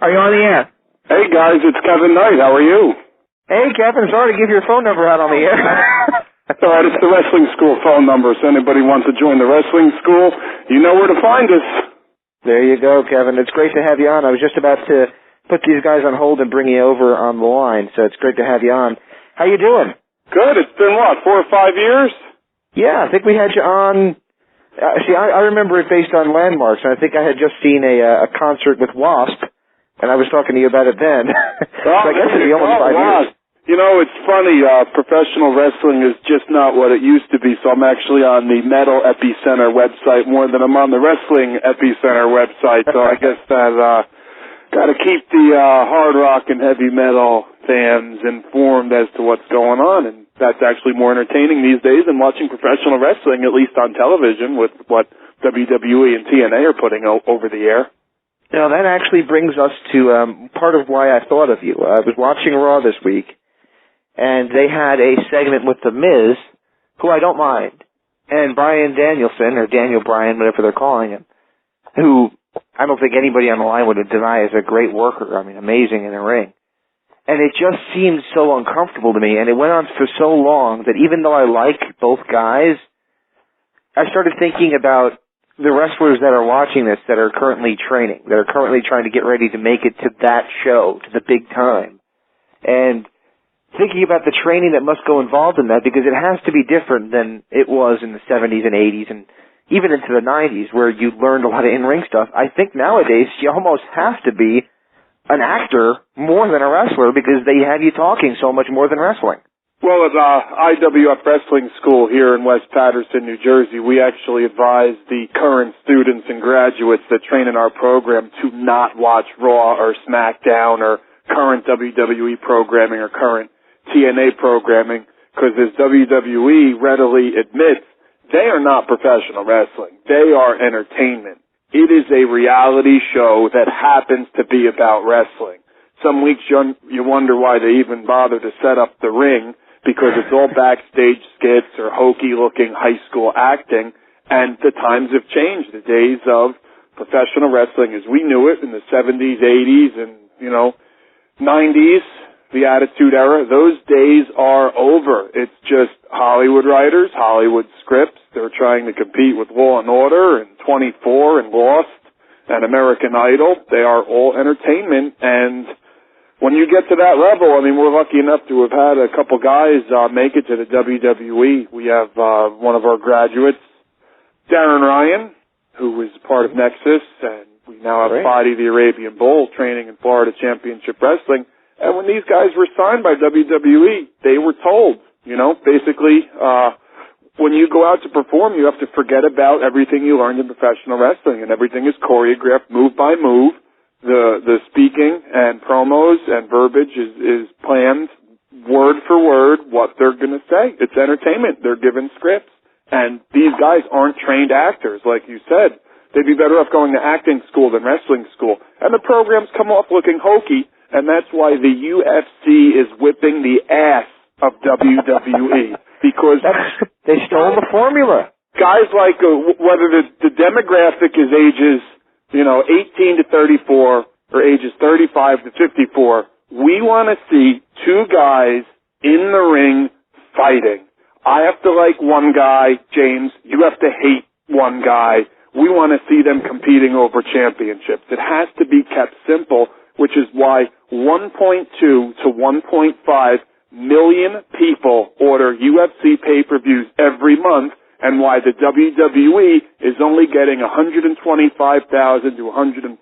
Are you on the air? Hey guys, it's Kevin Knight. How are you? Hey Kevin, sorry to give your phone number out on the air. All right, it's the wrestling school phone number. So anybody wants to join the wrestling school, you know where to find us. There you go, Kevin. It's great to have you on. I was just about to put these guys on hold and bring you over on the line, so it's great to have you on. How you doing? Good. It's been, what, 4 or 5 years? Yeah, I think we had you on. I remember it based on landmarks, and I think I had just seen a concert with Wasp, and I was talking to you about it then. So I guess it'd be almost 5 years. You know, it's funny, professional wrestling is just not what it used to be, so I'm actually on the Metal Epicenter website more than I'm on the Wrestling Epicenter website, so I guess that got to keep the hard rock and heavy metal fans informed as to what's going on, and that's actually more entertaining these days than watching professional wrestling, at least on television, with what WWE and TNA are putting over the air. Now, that actually brings us to part of why I thought of you. I was watching Raw this week, and they had a segment with The Miz, who I don't mind, and Bryan Danielson, or Daniel Bryan, whatever they're calling him, who I don't think anybody on the line would deny is a great worker. I mean, amazing in the ring. And it just seemed so uncomfortable to me, and it went on for so long that even though I like both guys, I started thinking about the wrestlers that are watching this, that are currently training, that are currently trying to get ready to make it to that show, to the big time. And thinking about the training that must go involved in that, because it has to be different than it was in the 70s and 80s and even into the 90s where you learned a lot of in-ring stuff. I think nowadays you almost have to be an actor more than a wrestler because they have you talking so much more than wrestling. Well, at IWF Wrestling School here in West Paterson, New Jersey, we actually advise the current students and graduates that train in our program to not watch Raw or SmackDown or current WWE programming or current TNA programming, because as WWE readily admits, they are not professional wrestling. They are entertainment. It is a reality show that happens to be about wrestling. Some weeks you wonder why they even bother to set up the ring, because it's all backstage skits or hokey-looking high school acting, and the times have changed. The days of professional wrestling as we knew it in the 70s, 80s, and, 90s, the Attitude Era, those days are over. It's just Hollywood writers, Hollywood scripts. They're trying to compete with Law and Order and 24 and Lost and American Idol. They are all entertainment, and when you get to that level, I mean, we're lucky enough to have had a couple guys make it to the WWE. We have one of our graduates, Darren Ryan, who was part of Nexus, and we now have Body the Arabian Bull training in Florida Championship Wrestling. And when these guys were signed by WWE, they were told, basically, when you go out to perform, you have to forget about everything you learned in professional wrestling, and everything is choreographed move by move. The speaking and promos and verbiage is planned word for word what they're going to say. It's entertainment. They're given scripts. And these guys aren't trained actors, like you said. They'd be better off going to acting school than wrestling school. And the programs come off looking hokey, and that's why the UFC is whipping the ass of WWE. Because they stole the formula. Guys like, whether the demographic is ages 18 to 34 or ages 35 to 54, we want to see two guys in the ring fighting. I have to like one guy, James. You have to hate one guy. We want to see them competing over championships. It has to be kept simple, which is why 1.2 to 1.5 million people order UFC pay-per-views every month, and why the WWE is only getting 125,000 to 140,000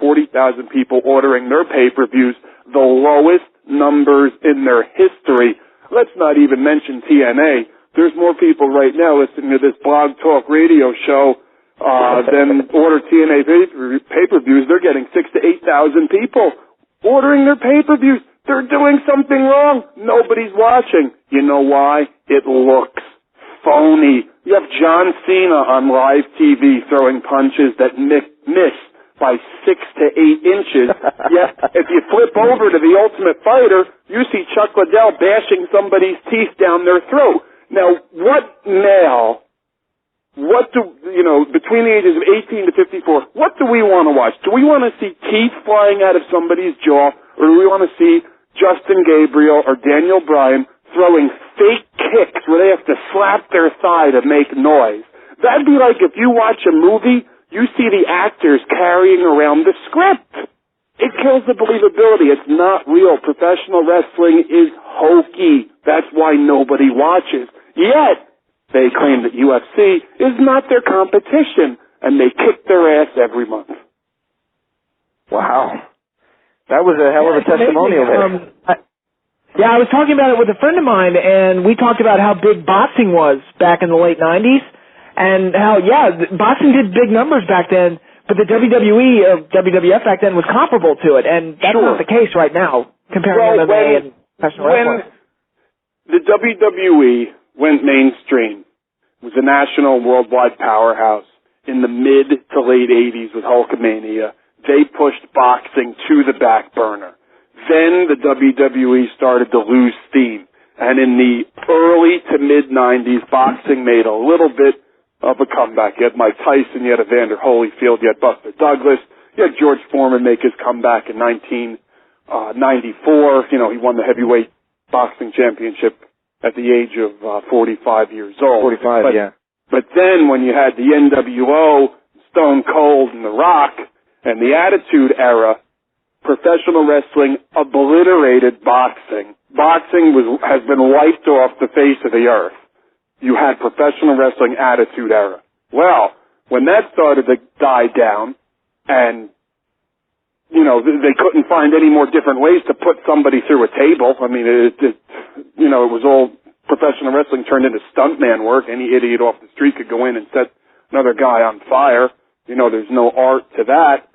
people ordering their pay-per-views, the lowest numbers in their history. Let's not even mention TNA. There's more people right now listening to this blog talk radio show than order TNA pay-per-views. They're getting 6,000 to 8,000 people ordering their pay-per-views. They're doing something wrong. Nobody's watching. You know why? It looks phony. You have John Cena on live TV throwing punches that miss by 6 to 8 inches. Yet, if you flip over to The Ultimate Fighter, you see Chuck Liddell bashing somebody's teeth down their throat. Now, what male between the ages of 18 to 54, what do we want to watch? Do we want to see teeth flying out of somebody's jaw, or do we want to see Justin Gabriel or Daniel Bryan throwing fake kicks where they have to slap their thigh to make noise? That'd be like if you watch a movie, you see the actors carrying around the script. It kills the believability. It's not real. Professional wrestling is hokey. That's why nobody watches. Yet, they claim that UFC is not their competition, and they kick their ass every month. Wow. That was a hell of a testimonial there. I was talking about it with a friend of mine, and we talked about how big boxing was back in the late 90s, and how, boxing did big numbers back then, but the WWE or WWF back then was comparable to it, and that's not the case right now, comparing MMA and professional wrestling. The WWE went mainstream, was a national worldwide powerhouse in the mid to late 80s with Hulkamania. They pushed boxing to the back burner. Then the WWE started to lose steam. And in the early to mid 90s, boxing made a little bit of a comeback. You had Mike Tyson, you had Evander Holyfield, you had Buster Douglas, you had George Foreman make his comeback in 1994. He won the heavyweight boxing championship at the age of 45 years old. 45, yeah. But then when you had the NWO, Stone Cold, and The Rock, and the Attitude Era, professional wrestling obliterated boxing. Boxing has been wiped off the face of the earth. You had professional wrestling Attitude Era. Well, when that started to die down, and they couldn't find any more different ways to put somebody through a table. I mean, it was all professional wrestling turned into stuntman work. Any idiot off the street could go in and set another guy on fire. There's no art to that.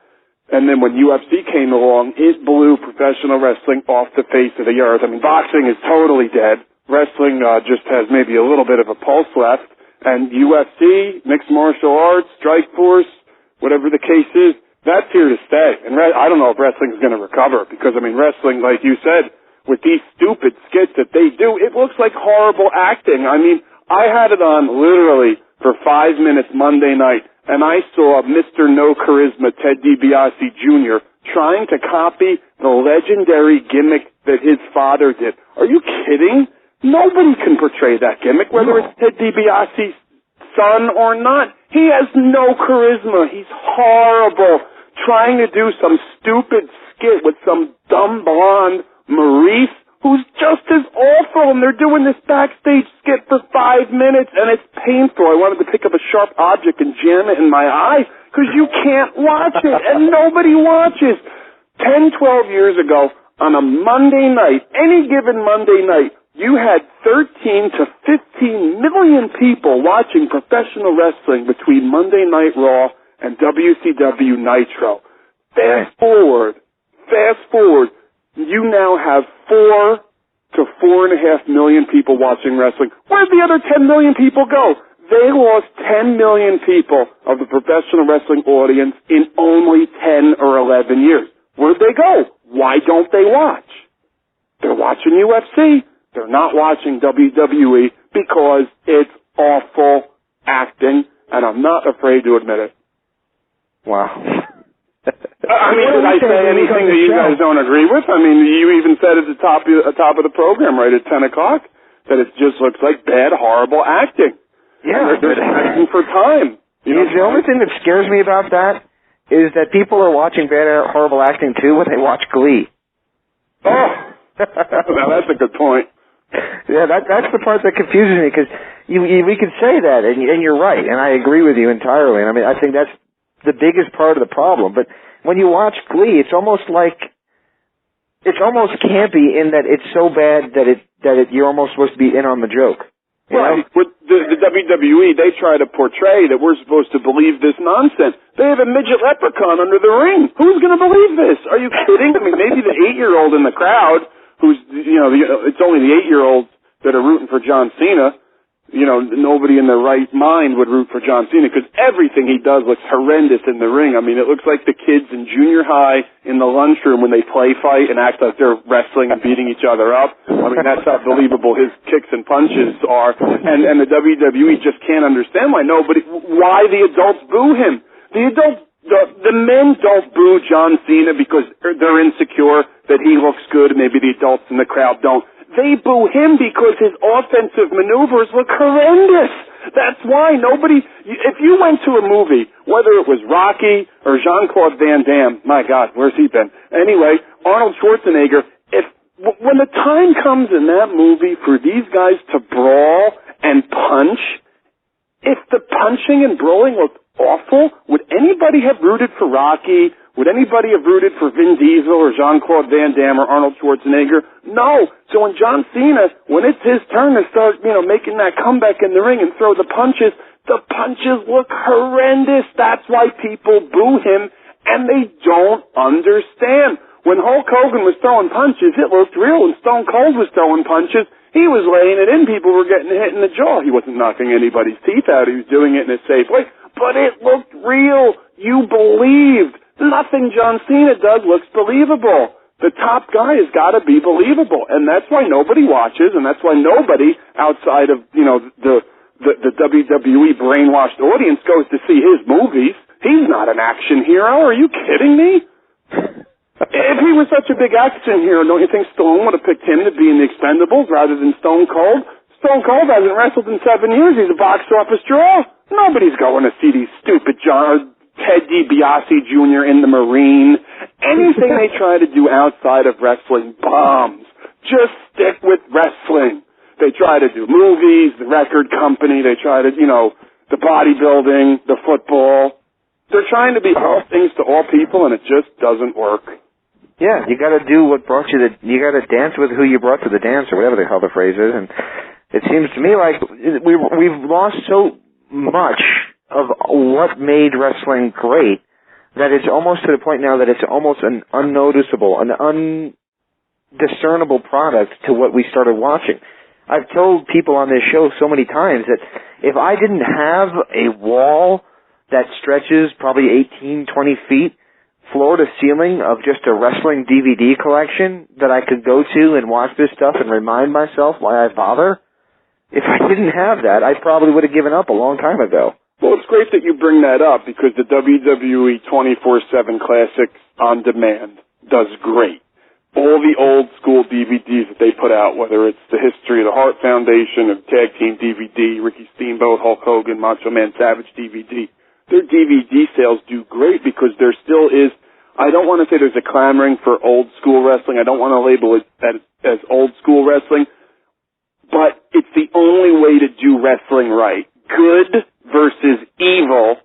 And then when UFC came along, it blew professional wrestling off the face of the earth. I mean, boxing is totally dead. Wrestling just has maybe a little bit of a pulse left. And UFC, mixed martial arts, Strikeforce, whatever the case is, that's here to stay. And I don't know if wrestling is going to recover because, wrestling, like you said, with these stupid skits that they do, it looks like horrible acting. I mean, I had it on literally for 5 minutes Monday night, and I saw Mr. No Charisma Ted DiBiase Jr. trying to copy the legendary gimmick that his father did. Are you kidding? Nobody can portray that gimmick, whether it's Ted DiBiase's son or not. He has no charisma. He's horrible. Trying to do some stupid skit with some dumb blonde Maurice who's just as awful, and they're doing this backstage skit for 5 minutes, and it's painful. I wanted to pick up a sharp object and jam it in my eye because you can't watch it, and nobody watches. 10, 12 years ago, on a Monday night, any given Monday night, you had 13 to 15 million people watching professional wrestling between Monday Night Raw and WCW Nitro. Fast forward, you now have 4 to 4.5 million people watching wrestling. Where'd the other 10 million people go? They lost 10 million people of the professional wrestling audience in only 10 or 11 years. Where'd they go? Why don't they watch? They're watching UFC. They're not watching WWE because it's awful acting, and I'm not afraid to admit it. Wow. Did I say anything that you guys don't agree with? You even said at the top of the program right at 10 o'clock that it just looks like bad, horrible acting. Yeah. They're acting for time. The only thing that scares me about that is that people are watching bad, horrible acting too when they watch Glee. Oh, now that's a good point. Yeah, that's the part that confuses me because we could say that, and you're right, and I agree with you entirely. And I think that's the biggest part of the problem. But when you watch Glee, it's almost campy in that it's so bad that you're almost supposed to be in on the joke. Right. With the WWE, they try to portray that we're supposed to believe this nonsense. They have a midget leprechaun under the ring. Who's going to believe this? Are you kidding? Maybe the 8-year-old in the crowd, who's, it's only the 8-year-olds that are rooting for John Cena. nobody in their right mind would root for John Cena because everything he does looks horrendous in the ring. I mean, it looks like the kids in junior high in the lunchroom when they play fight and act like they're wrestling and beating each other up. I mean, that's how believable his kicks and punches are. And the WWE just can't understand why the adults boo him. The men don't boo John Cena because they're insecure that he looks good and maybe the adults in the crowd don't. They boo him because his offensive maneuvers look horrendous. That's why if you went to a movie, whether it was Rocky or Jean-Claude Van Damme, my God, where's he been? Anyway, Arnold Schwarzenegger, when the time comes in that movie for these guys to brawl and punch, if the punching and brawling looked awful, would anybody have rooted for Rocky? Would anybody have rooted for Vin Diesel or Jean-Claude Van Damme or Arnold Schwarzenegger? No. So when John Cena, when it's his turn to start, making that comeback in the ring and throw the punches look horrendous. That's why people boo him, and they don't understand. When Hulk Hogan was throwing punches, it looked real. When Stone Cold was throwing punches, he was laying it in. People were getting hit in the jaw. He wasn't knocking anybody's teeth out. He was doing it in a safe way. But it looked real. You believed. Nothing John Cena does looks believable. The top guy has got to be believable, and that's why nobody watches, and that's why nobody outside of the WWE brainwashed audience goes to see his movies. He's not an action hero. Are you kidding me? If he was such a big action hero, don't you think Stallone would have picked him to be in the Expendables rather than Stone Cold? Stone Cold hasn't wrestled in 7 years. He's a box office draw. Nobody's going to see these stupid Ted DiBiase Jr. in the Marine. Anything they try to do outside of wrestling bombs. Just stick with wrestling. They try to do movies, the record company, they try to, the bodybuilding, the football. They're trying to be all things to all people, and it just doesn't work. Yeah, you got to do what brought you you got to dance with who you brought to the dance, or whatever the hell the phrase is. And it seems to me like we've lost so much of what made wrestling great that it's almost to the point now that it's almost an unnoticeable, an undiscernible product to what we started watching. I've told people on this show so many times that if I didn't have a wall that stretches probably 18, 20 feet, floor to ceiling of just a wrestling DVD collection that I could go to and watch this stuff and remind myself why I bother, if I didn't have that, I probably would have given up a long time ago. Well, it's great that you bring that up because the WWE 24/7 Classics on Demand does great. All the old school DVDs that they put out, whether it's the History of the Heart Foundation, or Tag Team DVD, Ricky Steamboat, Hulk Hogan, Macho Man Savage DVD, their DVD sales do great because there still is, I don't want to say there's a clamoring for old school wrestling. I don't want to label it as old school wrestling, but it's the only way to do wrestling right. Good versus evil,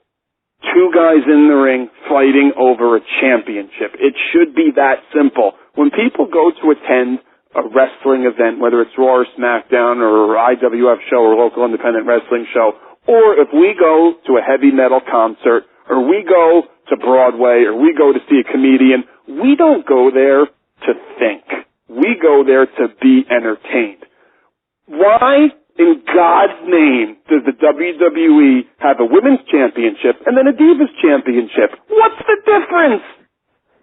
two guys in the ring fighting over a championship. It should be that simple. When people go to attend a wrestling event, whether it's Raw or SmackDown or IWF show or local independent wrestling show, or if we go to a heavy metal concert, or we go to Broadway, or we go to see a comedian, we don't go there to think. We go there to be entertained. Why in God's name does the WWE have a women's championship and then a divas championship? What's the difference?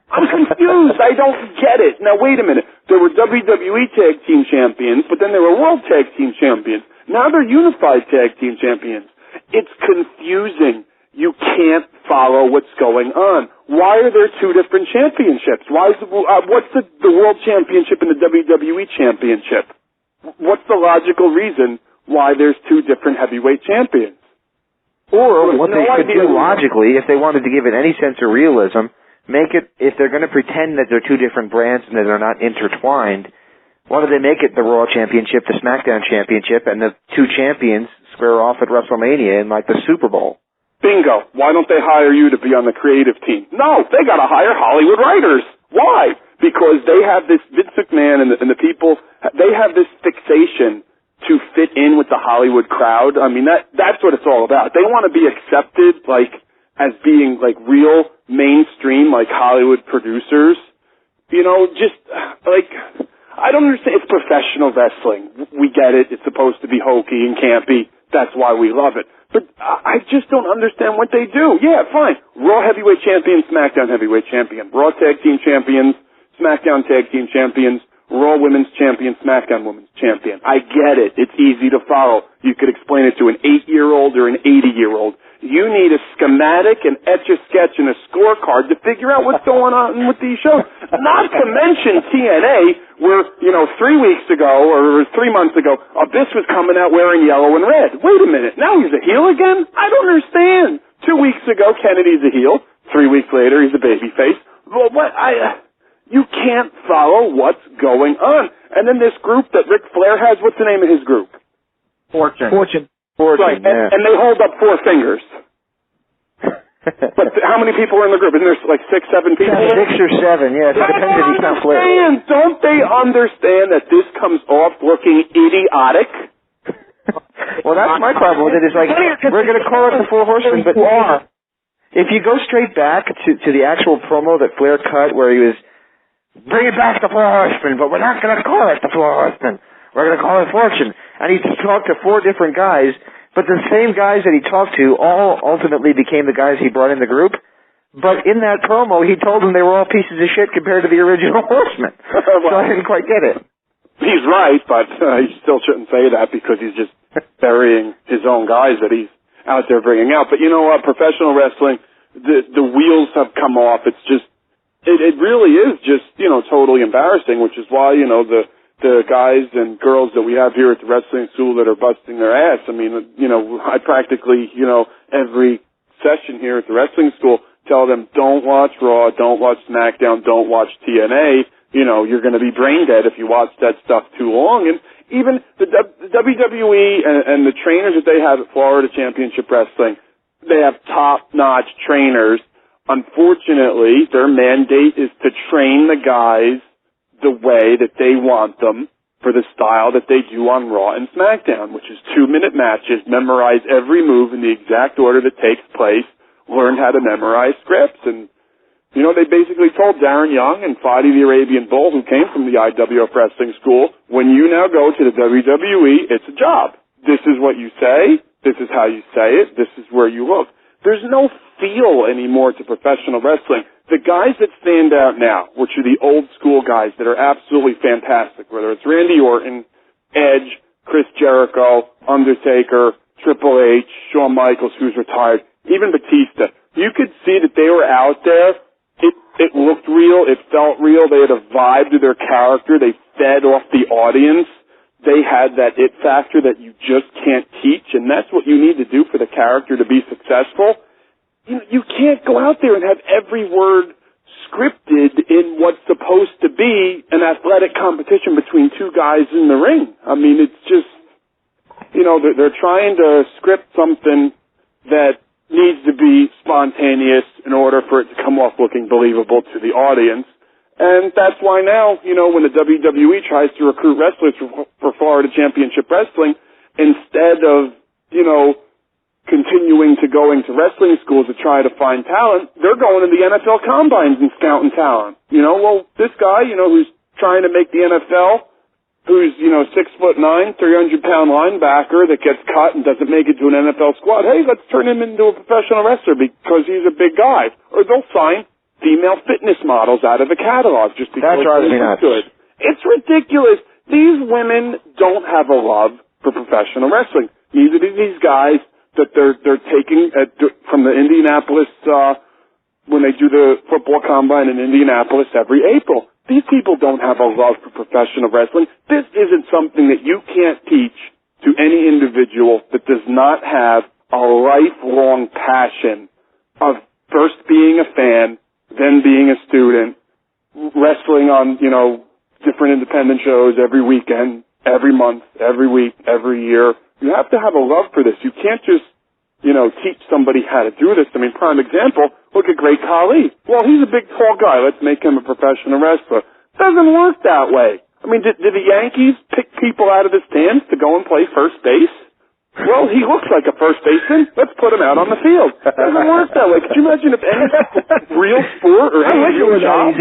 I'm confused. I don't get it. Now, wait a minute. There were WWE Tag Team Champions, but then there were World Tag Team Champions. Now they're Unified Tag Team Champions. It's confusing. You can't follow what's going on. Why are there two different championships? What's the World Championship and the WWE Championship? What's the logical reason why there's two different heavyweight champions? Or what they could do logically, if they wanted to give it any sense of realism, make it, if they're going to pretend that they're two different brands and that they're not intertwined, why don't they make it the Raw Championship, the SmackDown Championship, and the two champions square off at WrestleMania in like the Super Bowl? Bingo. Why don't they hire you to be on the creative team? No, they got to hire Hollywood writers. Why? Because they have this, Vince McMahon and the people, they have this fixation to fit in with the Hollywood crowd. I mean, that's what it's all about. They want to be accepted, like, as being, like, real mainstream, like, Hollywood producers. You know, just, like, I don't understand. It's professional wrestling. We get it. It's supposed to be hokey and campy. That's why we love it. But I just don't understand what they do. Yeah, fine. Raw heavyweight champion, SmackDown heavyweight champion. Raw tag team champions, SmackDown tag team champions. Raw women's champion, SmackDown women's champion. I get it. It's easy to follow. You could explain it to an 8-year-old or an 80-year-old. You need a schematic, an etch-a-sketch, and a scorecard to figure out what's going on with these shows. Not to mention TNA, where, 3 weeks ago, or 3 months ago, Abyss was coming out wearing yellow and red. Wait a minute, now he's a heel again? I don't understand. 2 weeks ago, Kennedy's a heel. 3 weeks later, he's a babyface. Well, you can't follow what's going on. And then this group that Ric Flair has, what's the name of his group? Fortune. Right, yeah. and they hold up 4 fingers. But how many people are in the group? Isn't there like 6, 7 people? 6 or 7, yes. It depends if he's not Flair. Don't they understand that this comes off looking idiotic? Well, that's my problem with it. It's like, we're going to call it the Four Horsemen, but if you go straight back to the actual promo that Flair cut where he was, bring it back to Four Horsemen, but we're not going to call it the Four Horsemen. We're going to call it Fortune. And he talked to 4 different guys, but the same guys that he talked to all ultimately became the guys he brought in the group. But in that promo, he told them they were all pieces of shit compared to the original Horsemen. So I didn't quite get it. He's right, but he still shouldn't say that because he's just burying his own guys that he's out there bringing out. But you know what? Professional wrestling, the wheels have come off. It's just, it really is just, totally embarrassing, which is why, the guys and girls that we have here at the wrestling school that are busting their ass. I mean, I practically, every session here at the wrestling school tell them, don't watch Raw, don't watch SmackDown, don't watch TNA. You're going to be brain dead if you watch that stuff too long. And even the WWE and the trainers that they have at Florida Championship Wrestling, they have top-notch trainers. Unfortunately, their mandate is to train the guys the way that they want them for the style that they do on Raw and SmackDown, which is 2-minute matches, memorize every move in the exact order that takes place, learn how to memorize scripts. And, they basically told Darren Young and Fadi the Arabian Bull, who came from the IWF Wrestling School, when you now go to the WWE, it's a job. This is what you say. This is how you say it. This is where you look. There's no feel anymore to professional wrestling. The guys that stand out now, which are the old school guys that are absolutely fantastic, whether it's Randy Orton, Edge, Chris Jericho, Undertaker, Triple H, Shawn Michaels, who's retired, even Batista, you could see that they were out there. It looked real. It felt real. They had a vibe to their character. They fed off the audience. They had that it factor that you just can't teach, and that's what you need to do for the character to be successful. You can't go out there and have every word scripted in what's supposed to be an athletic competition between 2 guys in the ring. I mean, it's just, they're trying to script something that needs to be spontaneous in order for it to come off looking believable to the audience. And that's why now, when the WWE tries to recruit wrestlers for Florida Championship Wrestling, instead of, continuing to going to wrestling schools to try to find talent, they're going to the NFL combines and scouting talent. This guy, who's trying to make the NFL, who's, 6'9", 300-pound linebacker that gets cut and doesn't make it to an NFL squad, hey, let's turn him into a professional wrestler because he's a big guy. Or they'll sign female fitness models out of the catalog just because they're good. It's ridiculous. These women don't have a love for professional wrestling. Neither do these guys that they're taking from the Indianapolis when they do the football combine in Indianapolis every April. These people don't have a love for professional wrestling. This isn't something that you can't teach to any individual that does not have a lifelong passion of first being a fan, then being a student, wrestling on, different independent shows every weekend, every month, every week, every year. You have to have a love for this. You can't just, teach somebody how to do this. I mean, prime example, look at Great Khali. Well, he's a big, tall guy. Let's make him a professional wrestler. Doesn't work that way. I mean, did the Yankees pick people out of the stands to go and play first base? Well, he looks like a first baseman. Let's put him out on the field. Doesn't work that way. Could you imagine if any real sport or any real job?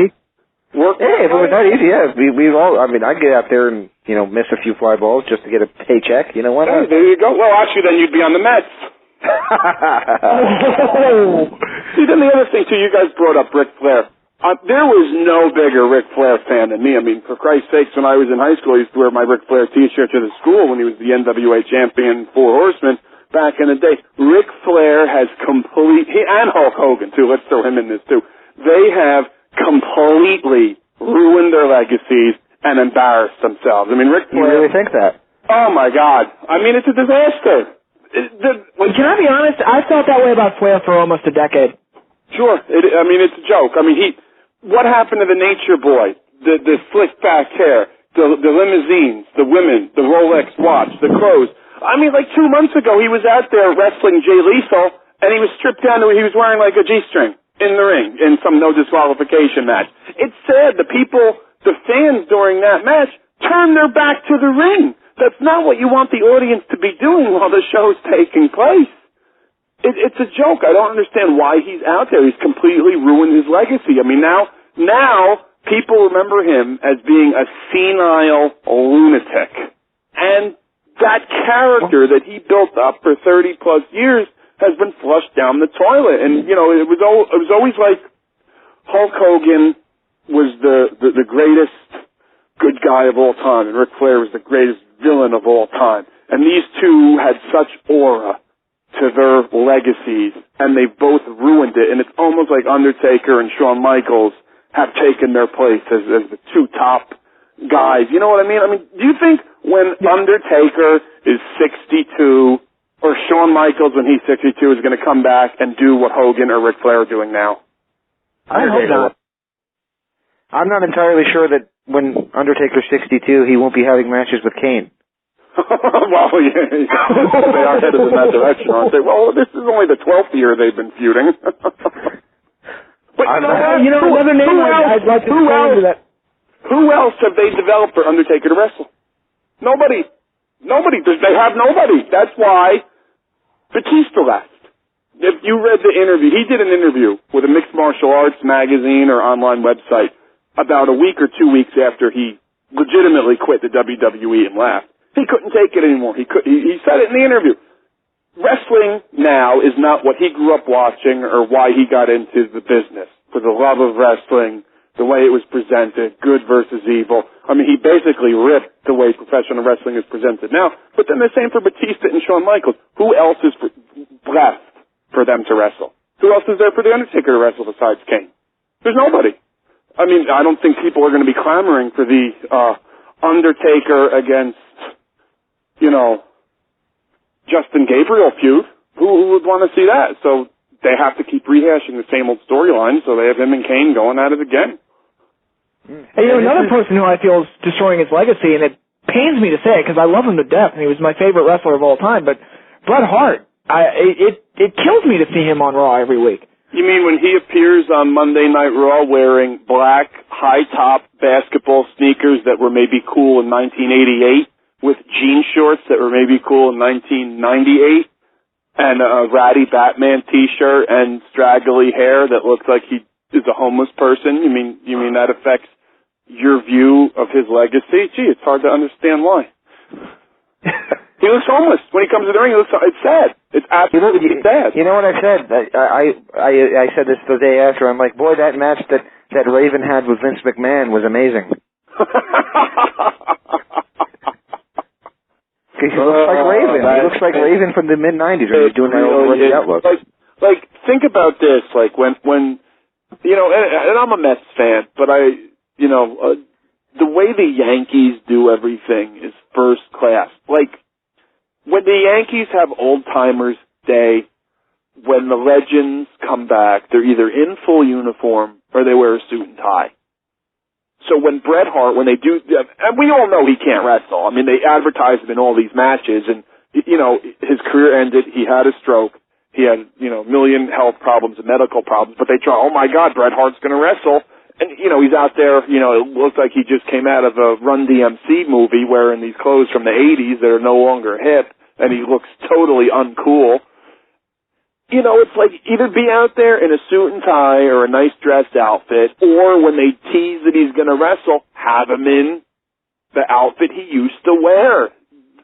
Work. Hey, if it was that easy, yeah, we all. I mean, I'd get out there and miss a few fly balls just to get a paycheck. You know what? Hey, there you go. Well, actually, then you'd be on the Mets. See, then the other thing too, you guys brought up Ric Flair. There was no bigger Ric Flair fan than me. I mean, for Christ's sakes, when I was in high school, I used to wear my Ric Flair T-shirt to the school when he was the NWA champion, Four Horsemen, back in the day. Ric Flair has and Hulk Hogan too. Let's throw him in this too. They have completely ruined their legacies and embarrassed themselves. I mean, Ric Flair. You really think that? Oh my God! I mean, it's a disaster. Can I be honest? I felt that way about Flair for almost a decade. Sure. It's a joke. I mean, what happened to the Nature Boy? The slick back hair, the limousines, the women, the Rolex watch, the clothes. I mean, like 2 months ago, he was out there wrestling Jay Lethal, and he was stripped down to he was wearing like a G-string in the ring in some no disqualification match. It's sad. The fans during that match turned their back to the ring. That's not what you want the audience to be doing while the show's taking place. It's a joke. I don't understand why he's out there. He's completely ruined his legacy. I mean, now people remember him as being a senile lunatic. And that character that he built up for 30 plus years has been flushed down the toilet. And, it was always like Hulk Hogan was the greatest good guy of all time, and Ric Flair was the greatest villain of all time. And these two had such aura to their legacies, and they've both ruined it. And it's almost like Undertaker and Shawn Michaels have taken their place as the two top guys. You know what I mean? I mean, do you think when Undertaker is 62 or Shawn Michaels when he's 62 is going to come back and do what Hogan or Ric Flair are doing now? I hope not. I'm not entirely sure that when Undertaker's 62, he won't be having matches with Kane. Well, yeah, they are headed in that direction, aren't they? Well, this is only the 12th year they've been feuding. But another name I'd like to throw into that. Who else have they developed for Undertaker to wrestle? Nobody. They have nobody. That's why Batista left. If you read the interview, he did an interview with a mixed martial arts magazine or online website about a week or 2 weeks after he legitimately quit the WWE and left. He couldn't take it anymore. He said it in the interview. Wrestling now is not what he grew up watching or why he got into the business. For the love of wrestling, the way it was presented, good versus evil. I mean, he basically ripped the way professional wrestling is presented now. But then the same for Batista and Shawn Michaels. Who else is left for them to wrestle? Who else is there for The Undertaker to wrestle besides Kane? There's nobody. I mean, I don't think people are going to be clamoring for the Undertaker against, Justin Gabriel feud. Who would want to see that? So they have to keep rehashing the same old storyline, so they have him and Kane going at it again. Hey, another person who I feel is destroying his legacy, and it pains me to say it because I love him to death, and he was my favorite wrestler of all time, but Bret Hart, it kills me to see him on Raw every week. You mean when he appears on Monday Night Raw wearing black, high-top basketball sneakers that were maybe cool in 1988, with jean shorts that were maybe cool in 1998, and a ratty Batman T-shirt and straggly hair that looks like he is a homeless person? You mean that affects your view of his legacy? Gee, it's hard to understand why. He looks homeless. When he comes to the ring, it's sad. It's absolutely sad. You know what I said? I said this the day after. I'm like, boy, that match that Raven had with Vince McMahon was amazing. He looks like Raven. He looks like Raven from the mid-'90s when he was doing that over the Outlook. Like, think about this. Like, when and I'm a Mets fan, but the way the Yankees do everything is first class. Like, when the Yankees have old-timers day, when the legends come back, they're either in full uniform or they wear a suit and tie. So when Bret Hart, when they do, and we all know he can't wrestle. I mean, they advertise him in all these matches, and, his career ended. He had a stroke. He had, a million health problems and medical problems, but they try, oh my God, Bret Hart's going to wrestle. And, he's out there, it looks like he just came out of a Run DMC movie wearing these clothes from the 80s that are no longer hip, and he looks totally uncool. it's like either be out there in a suit and tie or a nice dress outfit, or when they tease that he's going to wrestle, have him in the outfit he used to wear.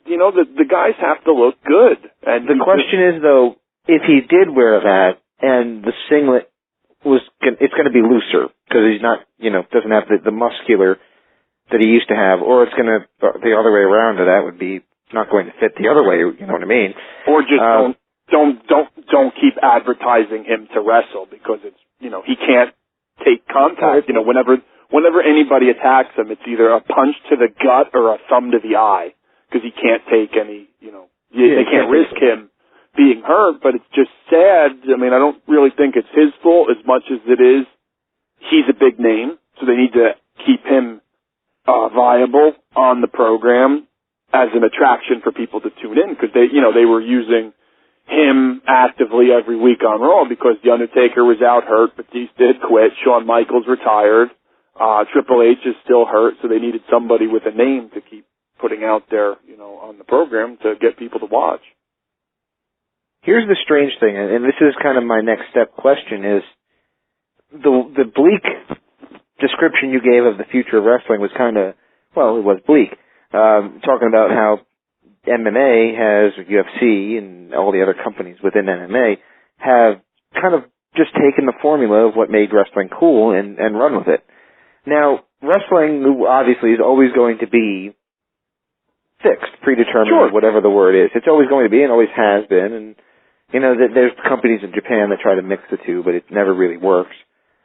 The guys have to look good. And the question is, though, if he did wear that and the singlet it's going to be looser because he's not, doesn't have the muscular that he used to have, or it's going to, the other way around, or that would be not going to fit the other way, you know what I mean? Or just don't keep advertising him to wrestle because it's, he can't take contact. Whenever anybody attacks him, it's either a punch to the gut or a thumb to the eye because he can't take any, they can't risk him being hurt, but it's just sad. I mean, I don't really think it's his fault as much as it is he's a big name, so they need to keep him viable on the program as an attraction for people to tune in because they were using him actively every week on Raw because The Undertaker was out hurt, Batista had quit, Shawn Michaels retired, Triple H is still hurt, so they needed somebody with a name to keep putting out there, on the program to get people to watch. Here's the strange thing, and this is kind of my next step question, is the bleak description you gave of the future of wrestling was kind of, it was bleak. Talking about how MMA has, UFC and all the other companies within MMA have kind of just taken the formula of what made wrestling cool and run with it. Now, wrestling obviously is always going to be fixed, predetermined, sure, whatever the word is. It's always going to be and always has been. And, there's companies in Japan that try to mix the two, but it never really works.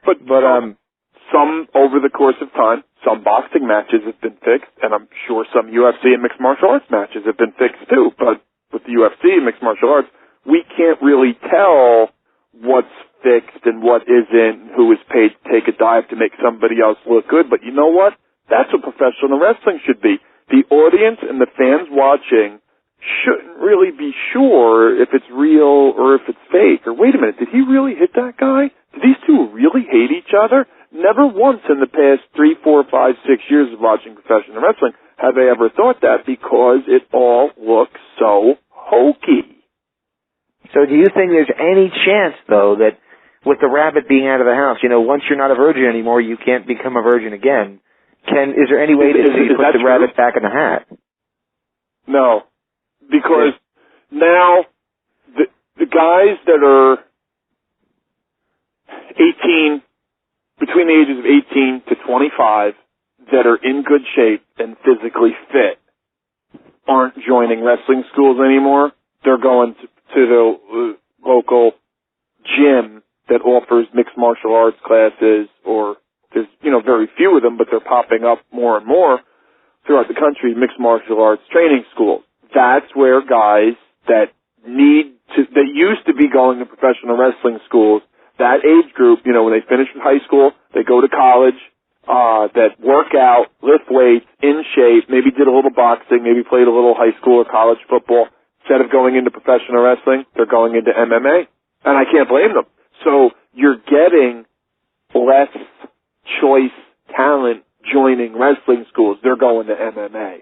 But some, over the course of time, some boxing matches have been fixed, and I'm sure some UFC and mixed martial arts matches have been fixed too. But with the UFC and mixed martial arts, we can't really tell what's fixed and what isn't, who is paid to take a dive to make somebody else look good. But you know what? That's what professional wrestling should be. The audience and the fans watching shouldn't really be sure if it's real or if it's fake. Or wait a minute, did he really hit that guy? Did these two really hate each other? Never once in the past 3, 4, 5, 6 years of watching professional wrestling have I ever thought that because it all looks so hokey. So do you think there's any chance, though, that with the rabbit being out of the house, once you're not a virgin anymore, you can't become a virgin again? Is there any way to put the rabbit back in the hat? No, because now the guys that are 18, between the ages of 18 to 25, that are in good shape and physically fit, aren't joining wrestling schools anymore. They're going to the local gym that offers mixed martial arts classes, or there's, very few of them, but they're popping up more and more throughout the country, mixed martial arts training schools. That's where guys that used to be going to professional wrestling schools, that age group, when they finish with high school, they go to college, that work out, lift weights, in shape, maybe did a little boxing, maybe played a little high school or college football. Instead of going into professional wrestling, they're going into MMA. And I can't blame them. So you're getting less choice talent joining wrestling schools. They're going to MMA.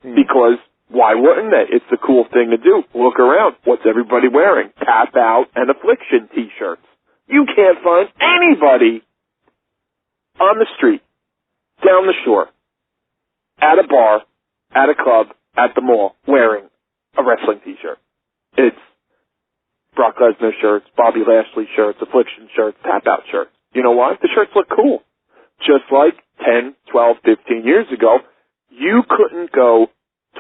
Because why wouldn't they? It's the cool thing to do. Look around. What's everybody wearing? Tap Out and Affliction t-shirts. You can't find anybody on the street, down the shore, at a bar, at a club, at the mall, wearing a wrestling t-shirt. It's Brock Lesnar shirts, Bobby Lashley shirts, Affliction shirts, Tap Out shirts. You know why? The shirts look cool. Just like 10, 12, 15 years ago, you couldn't go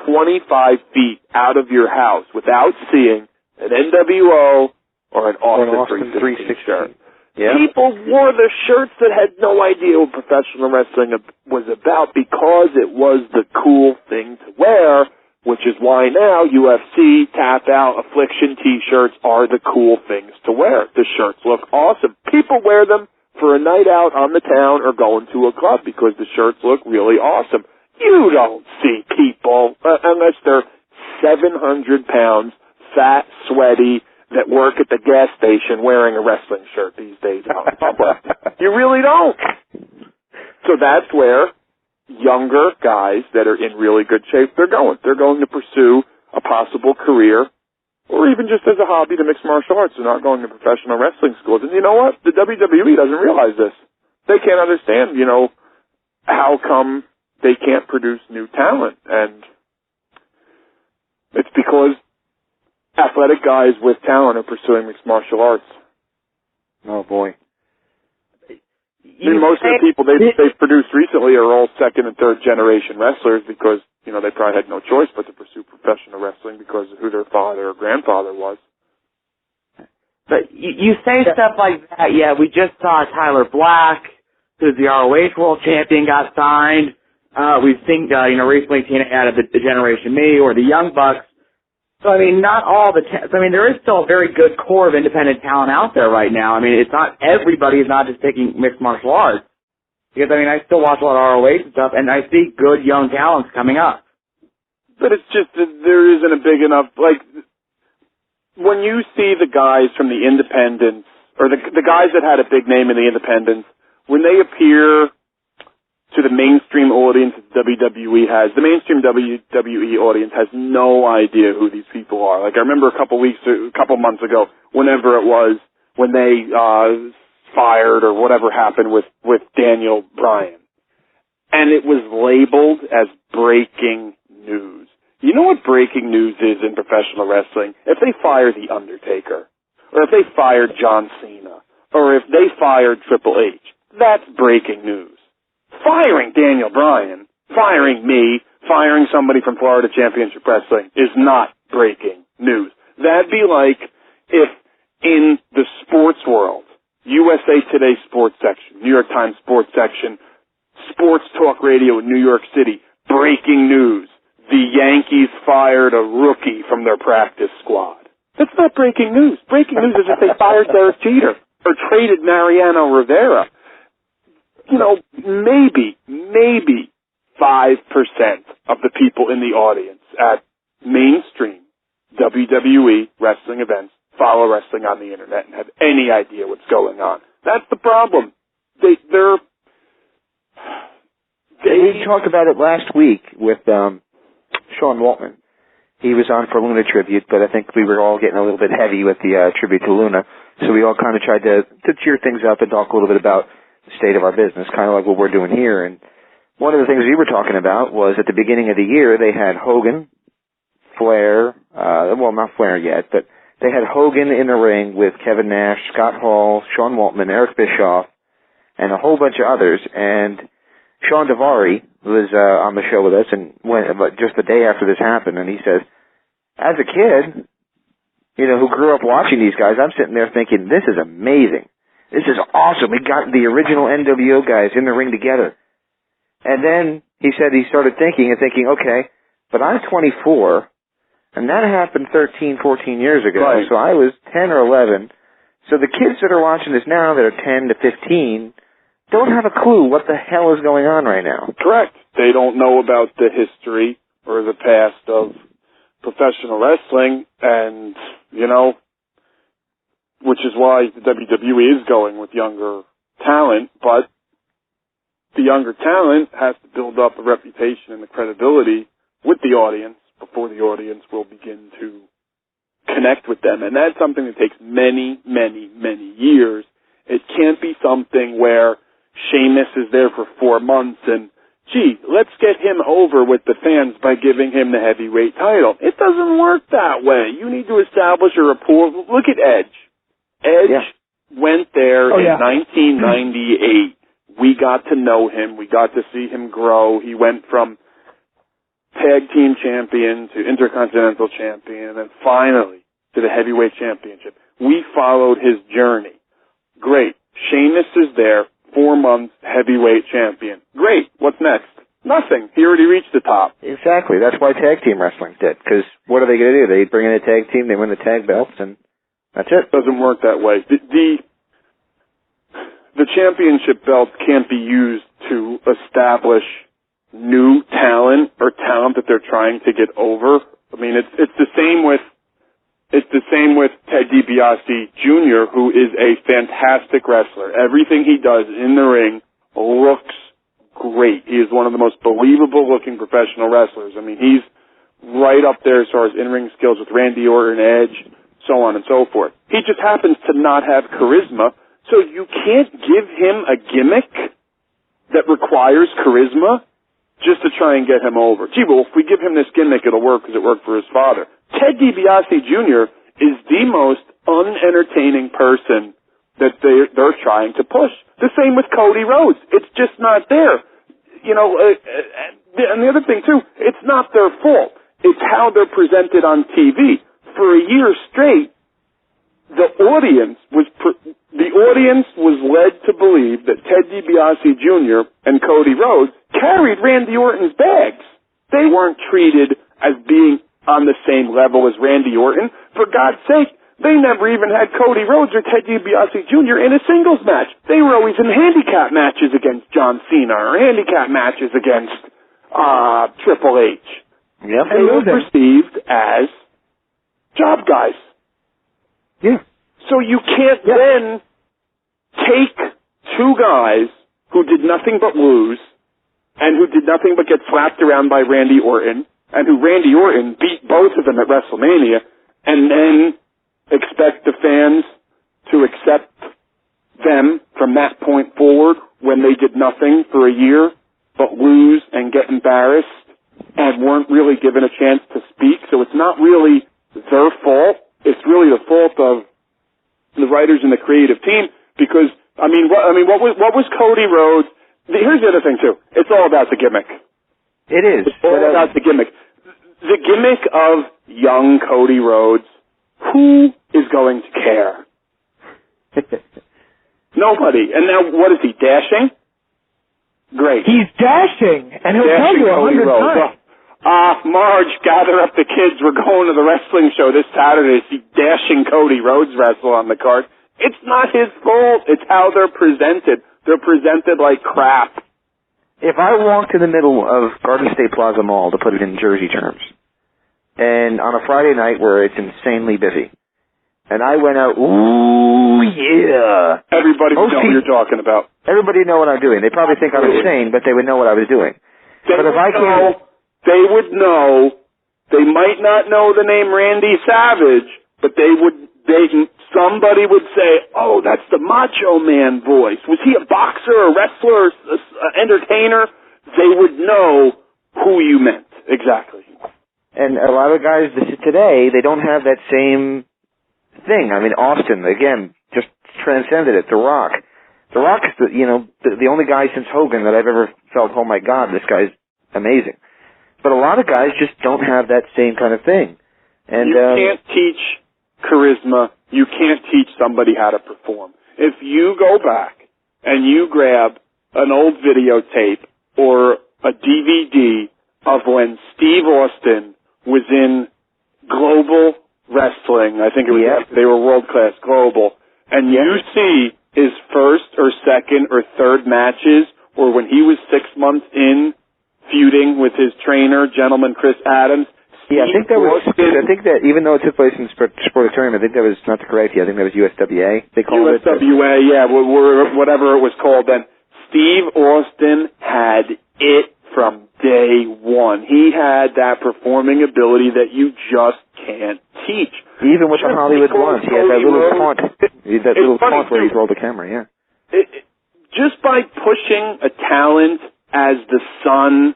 25 feet out of your house without seeing an NWO or an Austin 360 shirt. Yeah. People wore the shirts that had no idea what professional wrestling was about because it was the cool thing to wear, which is why now UFC, Tap Out, Affliction t-shirts are the cool things to wear. The shirts look awesome. People wear them for a night out on the town or going to a club because the shirts look really awesome. You don't see people, unless they're 700 pounds, fat, sweaty, that work at the gas station wearing a wrestling shirt these days out in public. You really don't. So that's where younger guys that are in really good shape, they're going. They're going to pursue a possible career or even just as a hobby to mixed martial arts. They're not going to professional wrestling schools. And you know what? The WWE doesn't realize this. They can't understand, how come they can't produce new talent. And it's because athletic guys with talent are pursuing mixed martial arts. Oh, boy. Most of the people they've produced recently are all second and third generation wrestlers because, they probably had no choice but to pursue professional wrestling because of who their father or grandfather was. But you say stuff like that, yeah, we just saw Tyler Black, who's the ROH World Champion, got signed. We've seen, recently TNA added the Generation Me or the Young Bucks. So, not all the there is still a very good core of independent talent out there right now. It's not, everybody is not just taking mixed martial arts. Because, I still watch a lot of ROH and stuff, and I see good young talents coming up. But it's just that there isn't a big enough, when you see the guys from the independents, or the guys that had a big name in the independents, when they appear to the mainstream audience that WWE has, the mainstream WWE audience has no idea who these people are. I remember a couple months ago, whenever it was, when they fired or whatever happened with Daniel Bryan. And it was labeled as breaking news. You know what breaking news is in professional wrestling? If they fire The Undertaker, or if they fired John Cena, or if they fired Triple H, that's breaking news. Firing Daniel Bryan, firing me, firing somebody from Florida Championship Wrestling is not breaking news. That'd be like if in the sports world, USA Today sports section, New York Times sports section, sports talk radio in New York City, breaking news. The Yankees fired a rookie from their practice squad. That's not breaking news. Breaking news is if they fired Derek Jeter or traded Mariano Rivera. Maybe 5% of the people in the audience at mainstream WWE wrestling events follow wrestling on the internet and have any idea what's going on. That's the problem. We talked about it last week with Sean Waltman. He was on for Luna Tribute, but I think we were all getting a little bit heavy with the tribute to Luna, so we all kind of tried to cheer things up and talk a little bit about the state of our business, kind of like what we're doing here. And one of the things we were talking about was at the beginning of the year, they had Hogan, Flair, not Flair yet, but they had Hogan in the ring with Kevin Nash, Scott Hall, Sean Waltman, Eric Bischoff, and a whole bunch of others. And Sean Daivari was on the show with us and went just the day after this happened, and he says, as a kid, who grew up watching these guys, I'm sitting there thinking, this is amazing. This is awesome. We got the original NWO guys in the ring together. And then he said he started thinking, okay, but I'm 24, and that happened 13, 14 years ago. Right. So I was 10 or 11. So the kids that are watching this now that are 10 to 15 don't have a clue what the hell is going on right now. Correct. They don't know about the history or the past of professional wrestling, and, which is why the WWE is going with younger talent, but the younger talent has to build up a reputation and the credibility with the audience before the audience will begin to connect with them. And that's something that takes many, many, many years. It can't be something where Sheamus is there for 4 months and, let's get him over with the fans by giving him the heavyweight title. It doesn't work that way. You need to establish a rapport. Look at Edge. Edge went there in 1998. We got to know him. We got to see him grow. He went from tag team champion to intercontinental champion and then finally to the heavyweight championship. We followed his journey. Great. Sheamus is there, 4 months, heavyweight champion. Great. What's next? Nothing. He already reached the top. Exactly. That's why tag team wrestling did. Because what are they going to do? They bring in a tag team, they win the tag belts, and that's it. It doesn't work that way. The championship belt can't be used to establish new talent or talent that they're trying to get over. I mean, it's the same with Ted DiBiase Jr., who is a fantastic wrestler. Everything he does in the ring looks great. He is one of the most believable looking professional wrestlers. I mean, he's right up there as far as in-ring skills with Randy Orton, Edge, so on and so forth. He just happens to not have charisma, so you can't give him a gimmick that requires charisma just to try and get him over. Gee, well, if we give him this gimmick, it'll work because it worked for his father. Ted DiBiase Jr. is the most unentertaining person that they're trying to push. The same with Cody Rhodes. It's just not there. You know, and the other thing, too, it's not their fault. It's how they're presented on TV. For a year straight, the audience was led to believe that Ted DiBiase Jr. and Cody Rhodes carried Randy Orton's bags. They weren't treated as being on the same level as Randy Orton. For God's sake, they never even had Cody Rhodes or Ted DiBiase Jr. in a singles match. They were always in handicap matches against John Cena or handicap matches against Triple H. Yep. And they were perceived as job guys. Yeah. So you can't then take two guys who did nothing but lose and who did nothing but get slapped around by Randy Orton and who Randy Orton beat both of them at WrestleMania and then expect the fans to accept them from that point forward when they did nothing for a year but lose and get embarrassed and weren't really given a chance to speak. So it's not really their fault. It's really the fault of the writers and the creative team because, what was Cody Rhodes? Here's the other thing, too. It's all about the gimmick. It is. It's all about the gimmick. The gimmick of young Cody Rhodes, who is going to care? Nobody. And now, what is he, dashing? Great. He's dashing, and he'll tell you 100 times. Marge, gather up the kids. We're going to the wrestling show this Saturday to see dashing Cody Rhodes wrestle on the card. It's not his fault. It's how they're presented. They're presented like crap. If I walked in the middle of Garden State Plaza Mall, to put it in Jersey terms, and on a Friday night where it's insanely busy, and I went out, ooh, yeah. Everybody would know what you're talking about. Everybody would know what I'm doing. They probably think I'm insane, but they would know what I was doing. But if I came... They would know. They might not know the name Randy Savage, but somebody would say, oh, that's the Macho Man voice. Was he a boxer, a wrestler, an entertainer? They would know who you meant. Exactly. And a lot of guys today, they don't have that same thing. I mean, Austin, again, just transcended it. The Rock. The Rock is the only guy since Hogan that I've ever felt, oh my God, this guy's amazing. But a lot of guys just don't have that same kind of thing. And you can't teach charisma. You can't teach somebody how to perform. If you go back and you grab an old videotape or a DVD of when Steve Austin was in Global Wrestling, I think it was they were World Class Global, and you see his first or second or third matches, or when he was 6 months in, feuding with his trainer, gentleman Chris Adams. Yeah, I think that even though it took place in Sportatorium, I think that was not the correct. I think that was USWA. They called it USWA, whatever it was called then. Steve Austin had it from day one. He had that performing ability that you just can't teach. Even with the Hollywood Blondes, he had that little taunt. That little taunt where he rolled the camera. Yeah. Just by pushing a talent as the son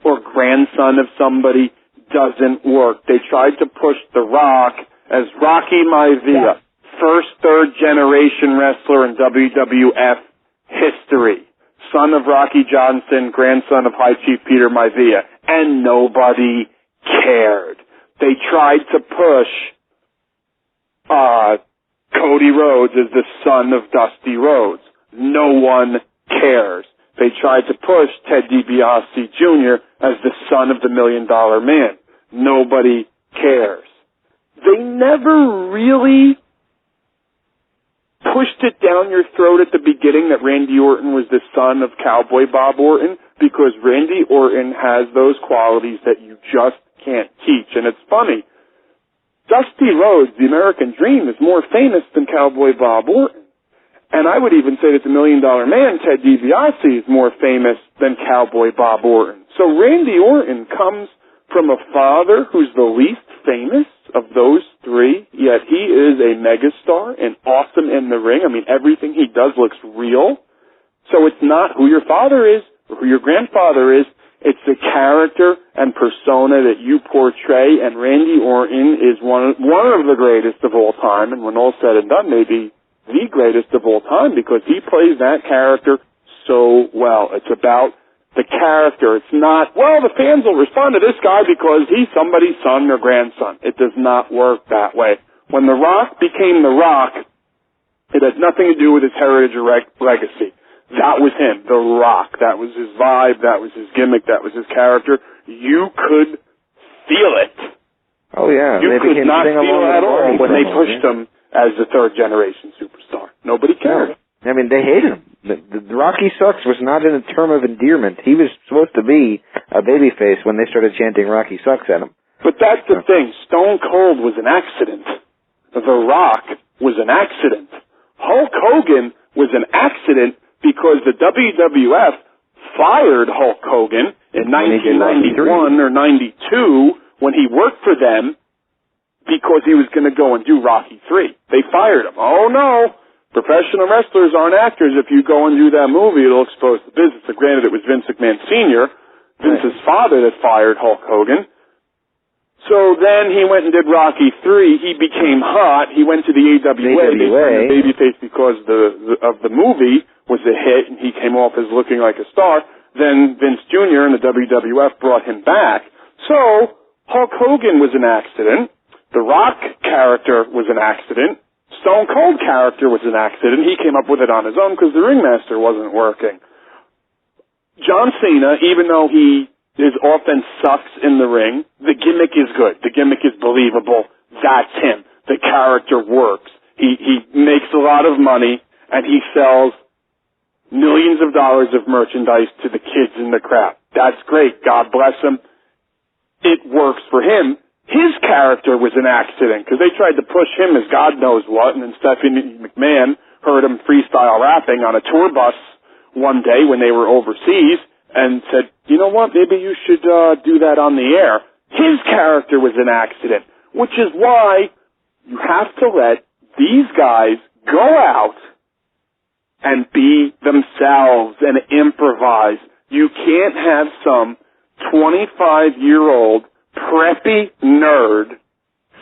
or grandson of somebody doesn't work. They tried to push The Rock as Rocky Maivia, first, third generation wrestler in WWF history, son of Rocky Johnson, grandson of High Chief Peter Maivia, and nobody cared. They tried to push Cody Rhodes as the son of Dusty Rhodes. No one cares. They tried to push Ted DiBiase Jr. as the son of the $1 Million Man. Nobody cares. They never really pushed it down your throat at the beginning that Randy Orton was the son of Cowboy Bob Orton, because Randy Orton has those qualities that you just can't teach. And it's funny. Dusty Rhodes, the American Dream, is more famous than Cowboy Bob Orton. And I would even say that the $1 Million Man, Ted DiBiase, is more famous than Cowboy Bob Orton. So Randy Orton comes from a father who's the least famous of those three, yet he is a megastar and awesome in the ring. I mean, everything he does looks real. So it's not who your father is or who your grandfather is. It's the character and persona that you portray, and Randy Orton is one of the greatest of all time, and when all said and done, maybe the greatest of all time, because he plays that character so well. It's about the character. It's not, well, the fans will respond to this guy because he's somebody's son or grandson. It does not work that way. When The Rock became The Rock, it had nothing to do with his heritage or legacy. That was him, The Rock. That was his vibe. That was his gimmick. That was his character. You could feel it. Oh, yeah. You could not feel it at all when they pushed him as the third-generation superstar. Nobody cared. No. I mean, they hated him. The Rocky Sucks was not in a term of endearment. He was supposed to be a babyface when they started chanting Rocky Sucks at him. But that's the thing. Stone Cold was an accident. The Rock was an accident. Hulk Hogan was an accident because the WWF fired Hulk Hogan in 1991 or 92 when he worked for them because he was going to go and do Rocky III. They fired him. Oh, no. Professional wrestlers aren't actors. If you go and do that movie, it'll expose the business. So granted, it was Vince McMahon Sr., Vince's father, that fired Hulk Hogan. So then he went and did Rocky III. He became hot. He went to the AWA. They turned him babyface because of the movie was a hit, and he came off as looking like a star. Then Vince Jr. and the WWF brought him back. So Hulk Hogan was an accident. The Rock character was an accident. Stone Cold character was an accident. He came up with it on his own because the ringmaster wasn't working. John Cena, even though his offense sucks in the ring, the gimmick is good. The gimmick is believable. That's him. The character works. He makes a lot of money, and he sells millions of dollars of merchandise to the kids in the crowd. That's great. God bless him. It works for him. His character was an accident because they tried to push him as God knows what, and then Stephanie McMahon heard him freestyle rapping on a tour bus one day when they were overseas and said, you know what, maybe you should do that on the air. His character was an accident, which is why you have to let these guys go out and be themselves and improvise. You can't have some 25-year-old preppy nerd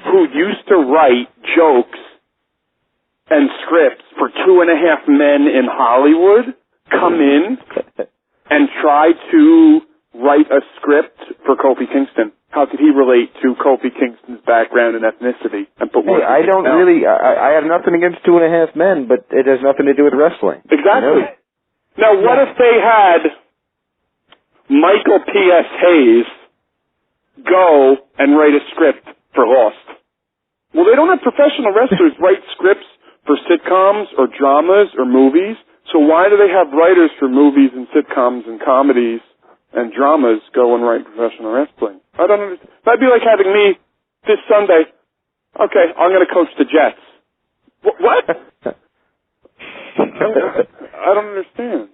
who used to write jokes and scripts for 2.5 Men in Hollywood come in and try to write a script for Kofi Kingston. How could he relate to Kofi Kingston's background and ethnicity? And put words I don't really, I have nothing against 2.5 Men, but it has nothing to do with wrestling. Exactly. You know? Now, what if they had Michael P.S. Hayes go and write a script for Lost? Well, they don't have professional wrestlers write scripts for sitcoms or dramas or movies, so why do they have writers for movies and sitcoms and comedies and dramas go and write professional wrestling? I don't understand. That'd be like having me this Sunday, okay, I'm going to coach the Jets. What? I don't understand.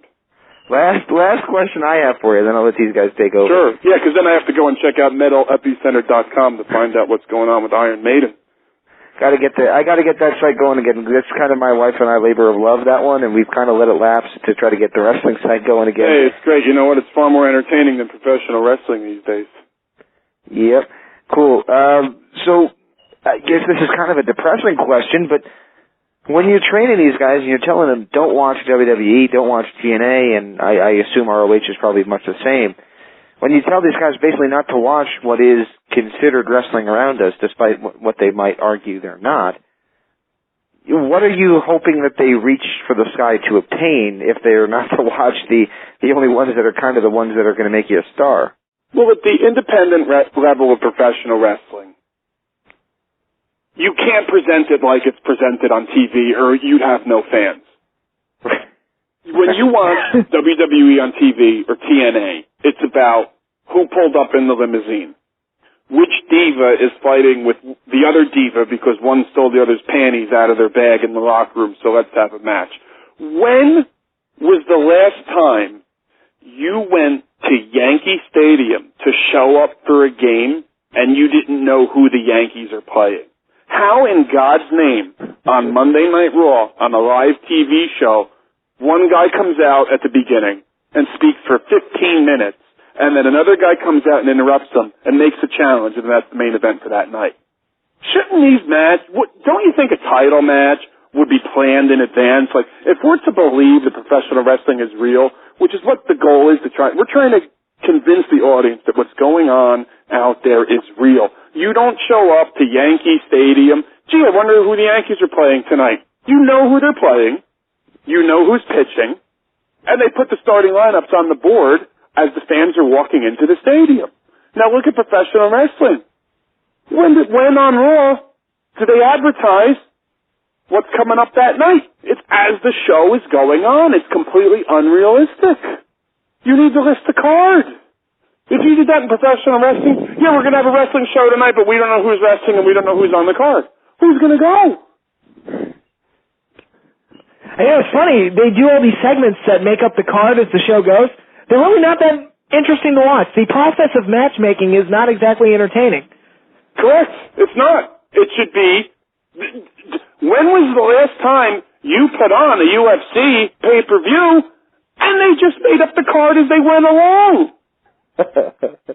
Last question I have for you, then I'll let these guys take over. Sure. Yeah, because then I have to go and check out metalepicenter.com to find out what's going on with Iron Maiden. I got to get that site going again. That's kind of my wife and I labor of love, that one, and we've kind of let it lapse to try to get the wrestling site going again. Hey, it's great. You know what? It's far more entertaining than professional wrestling these days. Yep. Cool. So I guess this is kind of a depressing question, but when you're training these guys and you're telling them don't watch WWE, don't watch TNA, and I assume ROH is probably much the same, when you tell these guys basically not to watch what is considered wrestling around us, despite what they might argue they're not, what are you hoping that they reach for the sky to obtain if they're not to watch the only ones that are kind of the ones that are going to make you a star? Well, at the independent level of professional wrestling, you can't present it like it's presented on TV or you'd have no fans. When you watch WWE on TV or TNA, it's about who pulled up in the limousine, which diva is fighting with the other diva because one stole the other's panties out of their bag in the locker room, so let's have a match. When was the last time you went to Yankee Stadium to show up for a game and you didn't know who the Yankees are playing? How in God's name, on Monday Night Raw, on a live TV show, one guy comes out at the beginning and speaks for 15 minutes, and then another guy comes out and interrupts them and makes a challenge, and that's the main event for that night? Shouldn't these don't you think a title match would be planned in advance? Like, if we're to believe that professional wrestling is real, which is what the goal is we're trying to convince the audience that what's going on out there is real. You don't show up to Yankee Stadium. Gee, I wonder who the Yankees are playing tonight. You know who they're playing. You know who's pitching. And they put the starting lineups on the board as the fans are walking into the stadium. Now look at professional wrestling. When on Raw, do they advertise what's coming up that night? It's as the show is going on. It's completely unrealistic. You need to list the card. If you did that in professional wrestling, yeah, we're going to have a wrestling show tonight, but we don't know who's wrestling and we don't know who's on the card. Who's going to go? Yeah, it's funny. They do all these segments that make up the card as the show goes. They're really not that interesting to watch. The process of matchmaking is not exactly entertaining. Correct. It's not. It should be. When was the last time you put on a UFC pay-per-view and they just made up the card as they went along?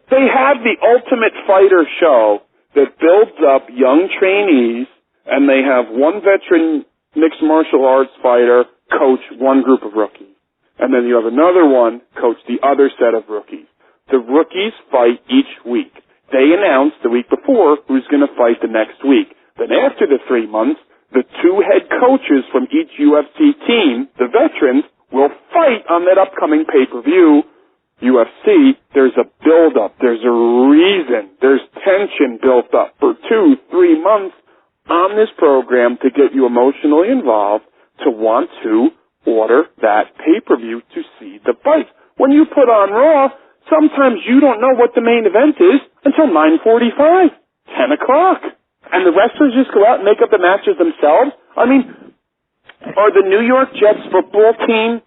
They have the Ultimate Fighter show that builds up young trainees, and they have one veteran mixed martial arts fighter coach one group of rookies. And then you have another one coach the other set of rookies. The rookies fight each week. They announce the week before who's going to fight the next week. Then after the 3 months, the two head coaches from each UFC team, the veterans, will fight on that upcoming pay-per-view. UFC, there's a build-up, there's a reason, there's tension built up for 2-3 months on this program to get you emotionally involved, to want to order that pay-per-view to see the fight. When you put on Raw, sometimes you don't know what the main event is until 9:45, 10 o'clock. And the wrestlers just go out and make up the matches themselves. I mean, are the New York Jets football team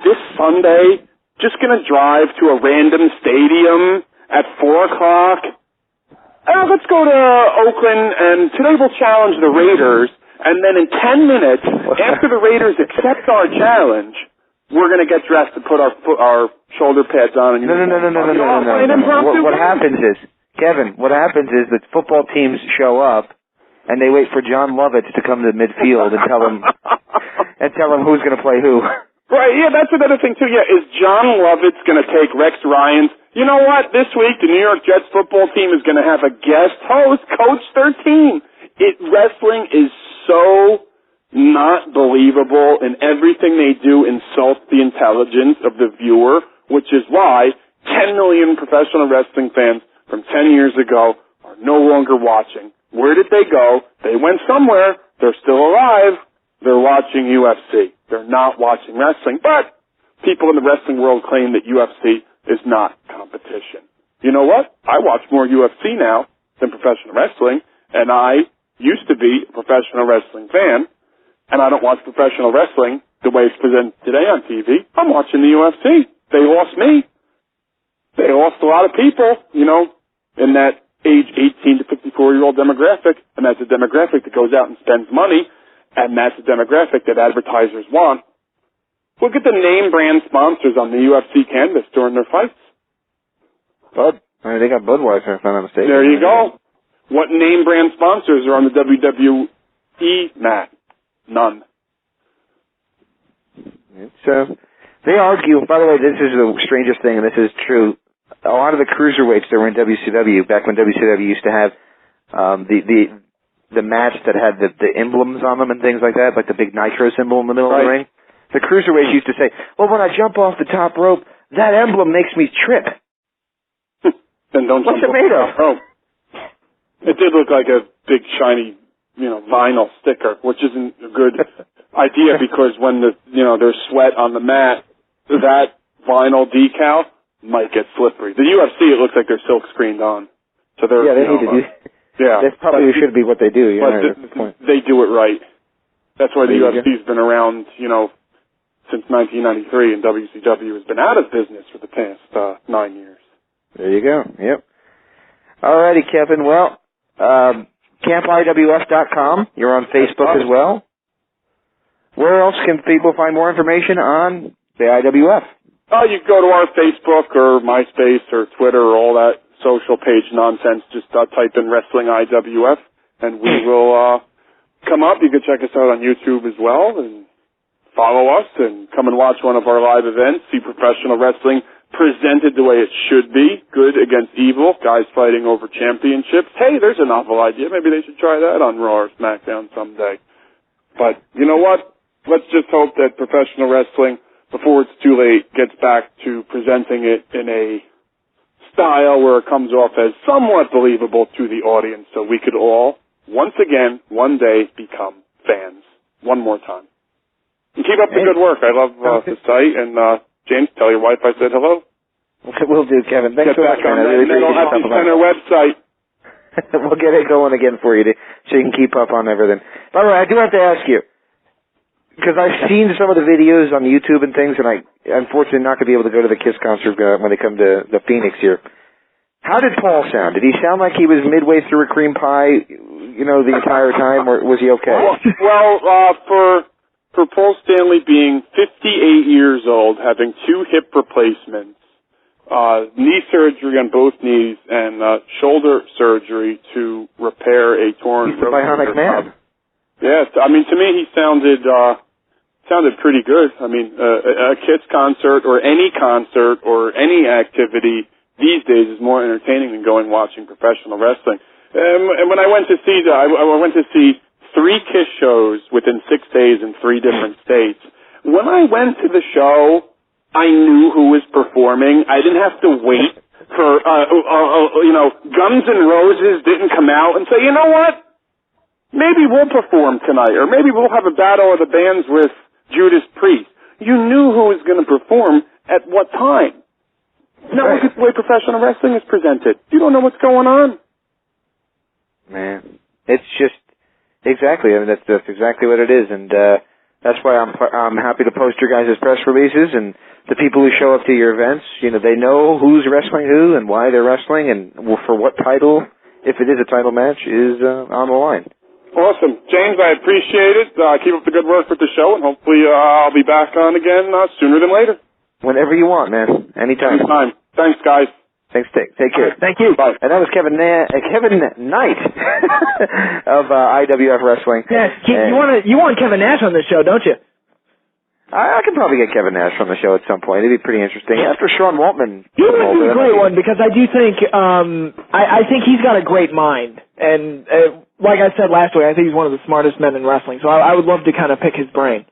this Sunday just going to drive to a random stadium at 4 o'clock? Let's go to Oakland, and today we'll challenge the Raiders, and then in 10 minutes, after the Raiders accept our challenge, we're going to get dressed and put our shoulder pads on. And No. What happens is, Kevin, that football teams show up, and they wait for John Lovitz to come to midfield and tell him who's going to play who. Right, yeah, that's another thing, too. Yeah, is John Lovitz going to take Rex Ryan's? You know what? This week, the New York Jets football team is going to have a guest host coach their team. Wrestling is so not believable, and everything they do insults the intelligence of the viewer, which is why 10 million professional wrestling fans from 10 years ago are no longer watching. Where did they go? They went somewhere. They're still alive. They're watching UFC. They're not watching wrestling. But people in the wrestling world claim that UFC is not competition. You know what? I watch more UFC now than professional wrestling, and I used to be a professional wrestling fan, and I don't watch professional wrestling the way it's presented today on TV. I'm watching the UFC. They lost me. They lost a lot of people, in that age 18 to 54-year-old demographic, and that's a demographic that goes out and spends money, and that's a demographic that advertisers want. Look at the name brand sponsors on the UFC canvas during their fights. They got Budweiser, if I'm not mistaken. There you go. What name brand sponsors are on the WWE mat? None. They argue, by the way, this is the strangest thing, and this is true. A lot of the cruiserweights that were in WCW, back when WCW used to have the match that had the emblems on them and things like that, like the big Nitro symbol in the middle of the ring. The cruiserweights used to say, well, when I jump off the top rope, that emblem makes me trip. Then don't What's jump it made of? Oh. It did look like a big, shiny, vinyl sticker, which isn't a good idea because when there's sweat on the mat, that vinyl decal might get slippery. The UFC, it looks like they're silk screened on. So they're, they need to do. Yeah. That probably should be what they do. They do it right. That's why the UFC's been around, since 1993, and WCW has been out of business for the past 9 years. There you go. Yep. Alrighty, Kevin. Well, campiwf.com. You're on Facebook as well. Where else can people find more information on the IWF? You can go to our Facebook or MySpace or Twitter or all that social page nonsense. Just type in Wrestling IWF, and we will come up. You can check us out on YouTube as well, and follow us, and come and watch one of our live events. See professional wrestling presented the way it should be. Good against evil. Guys fighting over championships. Hey, there's a novel idea. Maybe they should try that on Raw or SmackDown someday. But you know what? Let's just hope that professional wrestling, before it's too late, gets back to presenting it in a style where it comes off as somewhat believable to the audience, so we could all, once again, one day, become fans. One more time. And keep up the good work. I love the site. And James, tell your wife I said hello. Will do, Kevin. Thanks for that, man. I really appreciate it. Center website. We'll get it going again for you so you can keep up on everything. By the way, I do have to ask you, because I've seen some of the videos on YouTube and things, and I unfortunately not going to be able to go to the KISS concert when they come to the Phoenix here. How did Paul sound? Did he sound like he was midway through a cream pie, the entire time, or was he okay? Well, for Paul Stanley being 58 years old, having 2 hip replacements, knee surgery on both knees, and shoulder surgery to repair a torn... He's the bionic man. Yes, I mean, to me, he sounded pretty good. I mean, a KISS concert or any activity these days is more entertaining than watching professional wrestling. And when I went to see I went to see 3 KISS shows within 6 days in 3 different states. When I went to the show, I knew who was performing. I didn't have to wait for Guns N' Roses didn't come out and say, you know what? Maybe we'll perform tonight, or maybe we'll have a battle of the bands with Judas Priest. You knew who was going to perform at what time. Now look at the way professional wrestling is presented. You don't know what's going on. Man, it's just exactly. I mean, that's exactly what it is, and that's why I'm happy to post your guys' press releases, and the people who show up to your events, they know who's wrestling who and why they're wrestling, and for what title, if it is a title match, is on the line. Awesome. James, I appreciate it. Keep up the good work with the show, and hopefully I'll be back on again sooner than later. Whenever you want, man. Anytime. Thanks, guys. Thanks, take care. Thank you. Bye. And that was Kevin Knight of IWF Wrestling. Yes, you want Kevin Nash on this show, don't you? I can probably get Kevin Nash on the show at some point. It'd be pretty interesting. After Sean Waltman. He would be a great one, because I do think, I think he's got a great mind. And like I said last week, I think he's one of the smartest men in wrestling. So I would love to kind of pick his brain.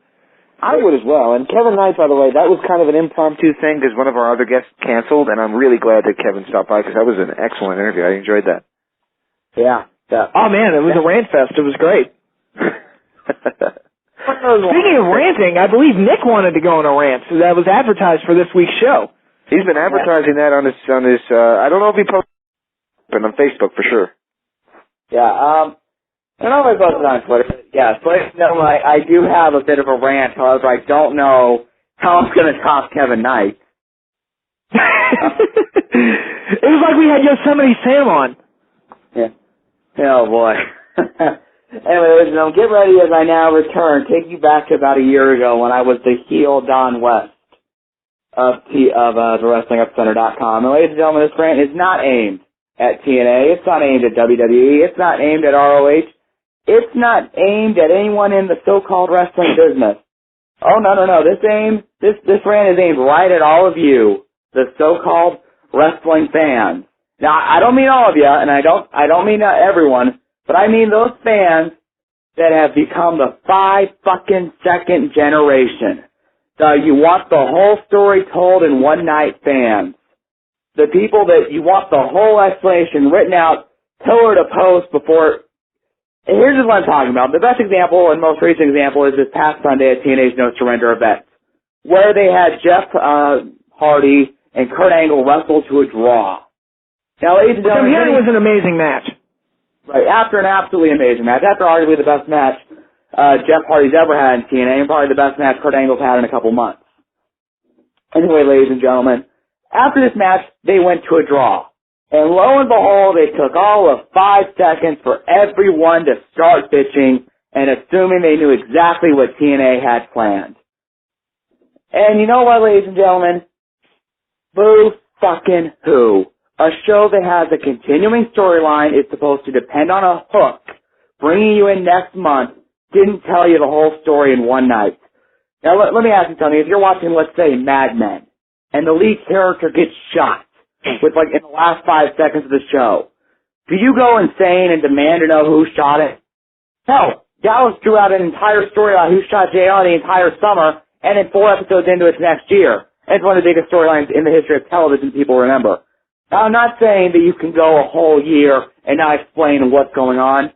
I would as well. And Kevin Knight, by the way, that was kind of an impromptu thing because one of our other guests canceled, and I'm really glad that Kevin stopped by because that was an excellent interview. I enjoyed that. Yeah. Oh, man, it was a rant fest. It was great. Speaking of ranting, I believe Nick wanted to go on a rant. So that was advertised for this week's show. He's been advertising that on his. I don't know if he posted it on Facebook for sure. Yeah, I don't know if I posted it on Twitter. Yeah, but no, I do have a bit of a rant. However, I don't know how I'm going to top Kevin Knight. It was like we had Yosemite Sam on. Yeah. Oh boy. Anyway, ladies and gentlemen, get ready as I now return. Take you back to about a year ago when I was the heel Don West of the WrestlingUpCenter.com. And ladies and gentlemen, this rant is not aimed at TNA. It's not aimed at WWE. It's not aimed at ROH. It's not aimed at anyone in the so-called wrestling business. Oh, no. This rant is aimed right at all of you, the so-called wrestling fans. Now, I don't mean all of you, and I don't mean everyone, but I mean those fans that have become the 5-fucking-second generation. You want the whole story told in one night fans. The people that you want the whole explanation written out, pillar to post before. And here's what I'm talking about. The best example and most recent example is this past Sunday at TNA's No Surrender event, where they had Jeff Hardy and Kurt Angle wrestle to a draw. Now, ladies and gentlemen, it was an amazing match. Right, after an absolutely amazing match, after arguably the best match Jeff Hardy's ever had in TNA, and probably the best match Kurt Angle's had in a couple months. Anyway, ladies and gentlemen, After this match, they went to a draw. And lo and behold, it took all of 5 seconds for everyone to start bitching and assuming they knew exactly what TNA had planned. And you know what, ladies and gentlemen? Boo fucking who. A show that has a continuing storyline is supposed to depend on a hook bringing you in next month didn't tell you the whole story in one night. Now let me ask you something. If you're watching, let's say, Mad Men, and the lead character gets shot with in the last 5 seconds of the show, do you go insane and demand to know who shot it? Hell, Dallas drew out an entire storyline who shot JR the entire summer, and then 4 episodes into its next year. And it's one of the biggest storylines in the history of television people remember. Now, I'm not saying that you can go a whole year and not explain what's going on,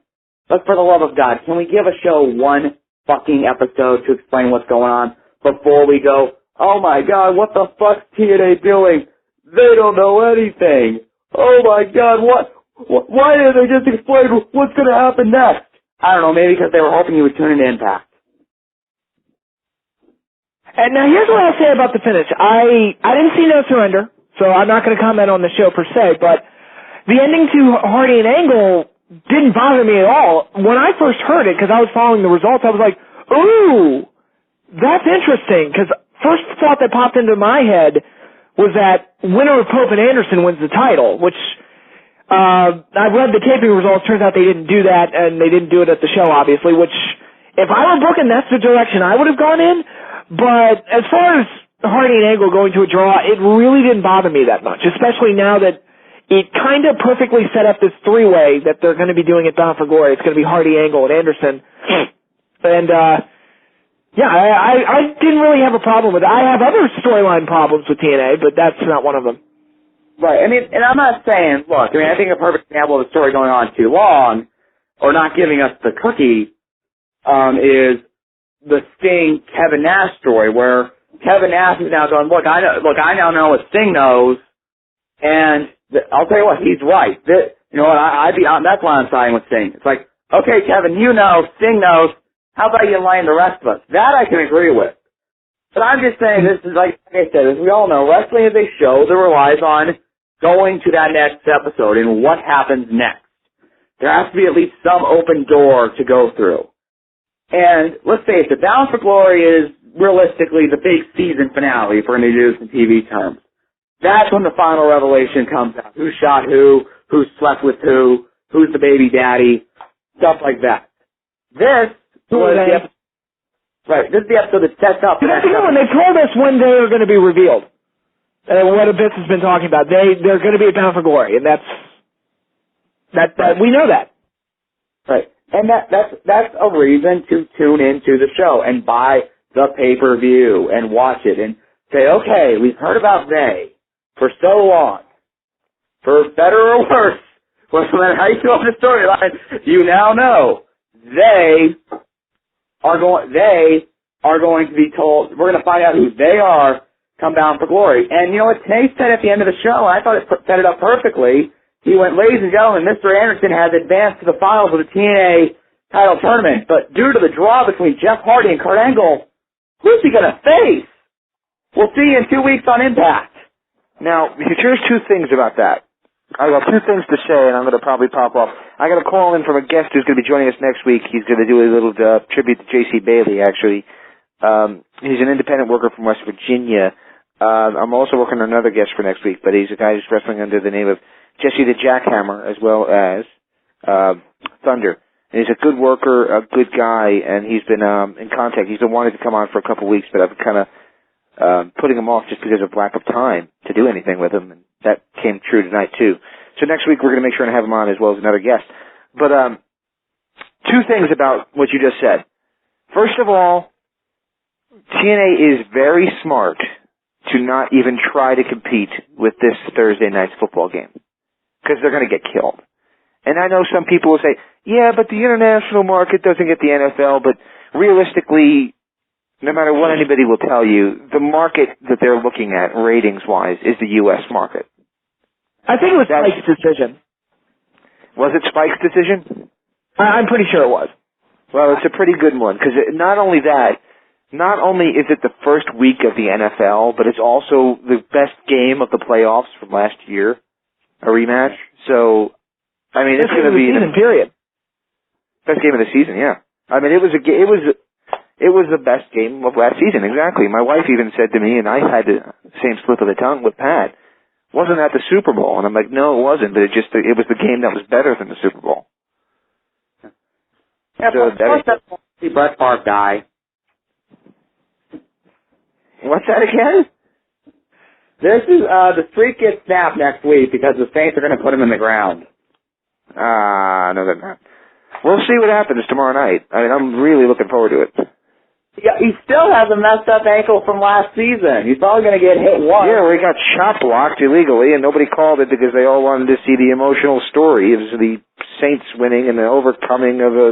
but for the love of God, can we give a show 1 fucking episode to explain what's going on before we go, oh my God, what the fuck's TNA doing? They don't know anything. Oh my God, why didn't they just explain what's going to happen next? I don't know, maybe because they were hoping you would tune into Impact. And now here's what I'll say about the finish. I didn't see No Surrender, so I'm not going to comment on the show per se, but the ending to Hardy and Angle didn't bother me at all. When I first heard it, because I was following the results, I was like, ooh, that's interesting, because first thought that popped into my head was that winner of Pope and Anderson wins the title, which I read the taping results. Turns out they didn't do that, and they didn't do it at the show, obviously, which if I were booking, that's the direction I would have gone in. But as far as Hardy and Angle going to a draw, it really didn't bother me that much, especially now that it kind of perfectly set up this 3-way that they're going to be doing at Bound for Glory. It's going to be Hardy, Angle, and Anderson. And, yeah, I didn't really have a problem with it. I have other storyline problems with TNA, but that's not one of them. Right. I mean, and I'm not saying, look, I think a perfect example of a story going on too long or not giving us the cookie is the Sting Kevin Nash story, where Kevin Nash is now going, look, I now know what Sting knows, and I'll tell you what, he's right. You know what? That's why I'm siding with Sting. It's like, okay, Kevin, you know, Sting knows. How about you enlighten the rest of us? That I can agree with. But I'm just saying, this is like I said, as we all know, wrestling is a show that relies on going to that next episode and what happens next. There has to be at least some open door to go through. And let's face it, Bound for Glory is realistically the big season finale, if we're going to use in TV terms. That's when the final revelation comes out. Who shot who slept with who's the baby daddy, stuff like that. This was the episode. Right, this is the episode that sets up. That's the one. They told us when they are going to be revealed. What Vince has been talking about. They're going to be at Bound for Glory, and that's we know that. Right. And that's a reason to tune into the show and buy the pay-per-view and watch it and say, okay, we've heard about they for so long. For better or worse, no matter how you feel on the storyline, you now know they are going to be told, we're going to find out who they are come Bound for Glory. And you know what Tenay said at the end of the show, and I thought it set it up perfectly. He went, ladies and gentlemen, Mr. Anderson has advanced to the finals of the TNA title tournament, but due to the draw between Jeff Hardy and Kurt Angle, who's he going to face? We'll see you in 2 weeks on Impact. Now, here's 2 things about that. I got 2 things to say, and I'm going to probably pop off. I got a call in from a guest who's going to be joining us next week. He's going to do a little tribute to J.C. Bailey, actually. He's an independent worker from West Virginia. I'm also working on another guest for next week, but he's a guy who's wrestling under the name of Jesse the Jackhammer, as well as Thunder. And he's a good worker, a good guy, and he's been in contact. He's been wanting to come on for a couple of weeks, but I've been kind of putting him off just because of lack of time to do anything with him, and that came true tonight, too. So next week we're going to make sure to have him on as well as another guest. But 2 things about what you just said. First of all, TNA is very smart to not even try to compete with this Thursday night's football game, because they're going to get killed. And I know some people will say, yeah, but the international market doesn't get the NFL, but realistically, no matter what anybody will tell you, the market that they're looking at, ratings-wise, is the U.S. market. I think it was Spike's decision. Was it Spike's decision? I'm pretty sure it was. Well, it's a pretty good one, because not only that, not only is it the first week of the NFL, but it's also the best game of the playoffs from last year, a rematch. So, I mean, it's going to be season period. Best game of the season, yeah. I mean, it was the best game of last season, exactly. My wife even said to me, and I had the same slip of the tongue with Pat, wasn't that the Super Bowl? And I'm like, no, it wasn't, but it was the game that was better than the Super Bowl. Yeah, so plus that's the Brett Favre guy. What's that again? This is, the streak gets snapped next week because the Saints are going to put him in the ground. No, they're not. We'll see what happens tomorrow night. I mean, I'm really looking forward to it. Yeah, he still has a messed up ankle from last season. He's probably going to get hit once. Yeah, well, he got shot blocked illegally, and nobody called it because they all wanted to see the emotional story of the Saints winning and the overcoming of a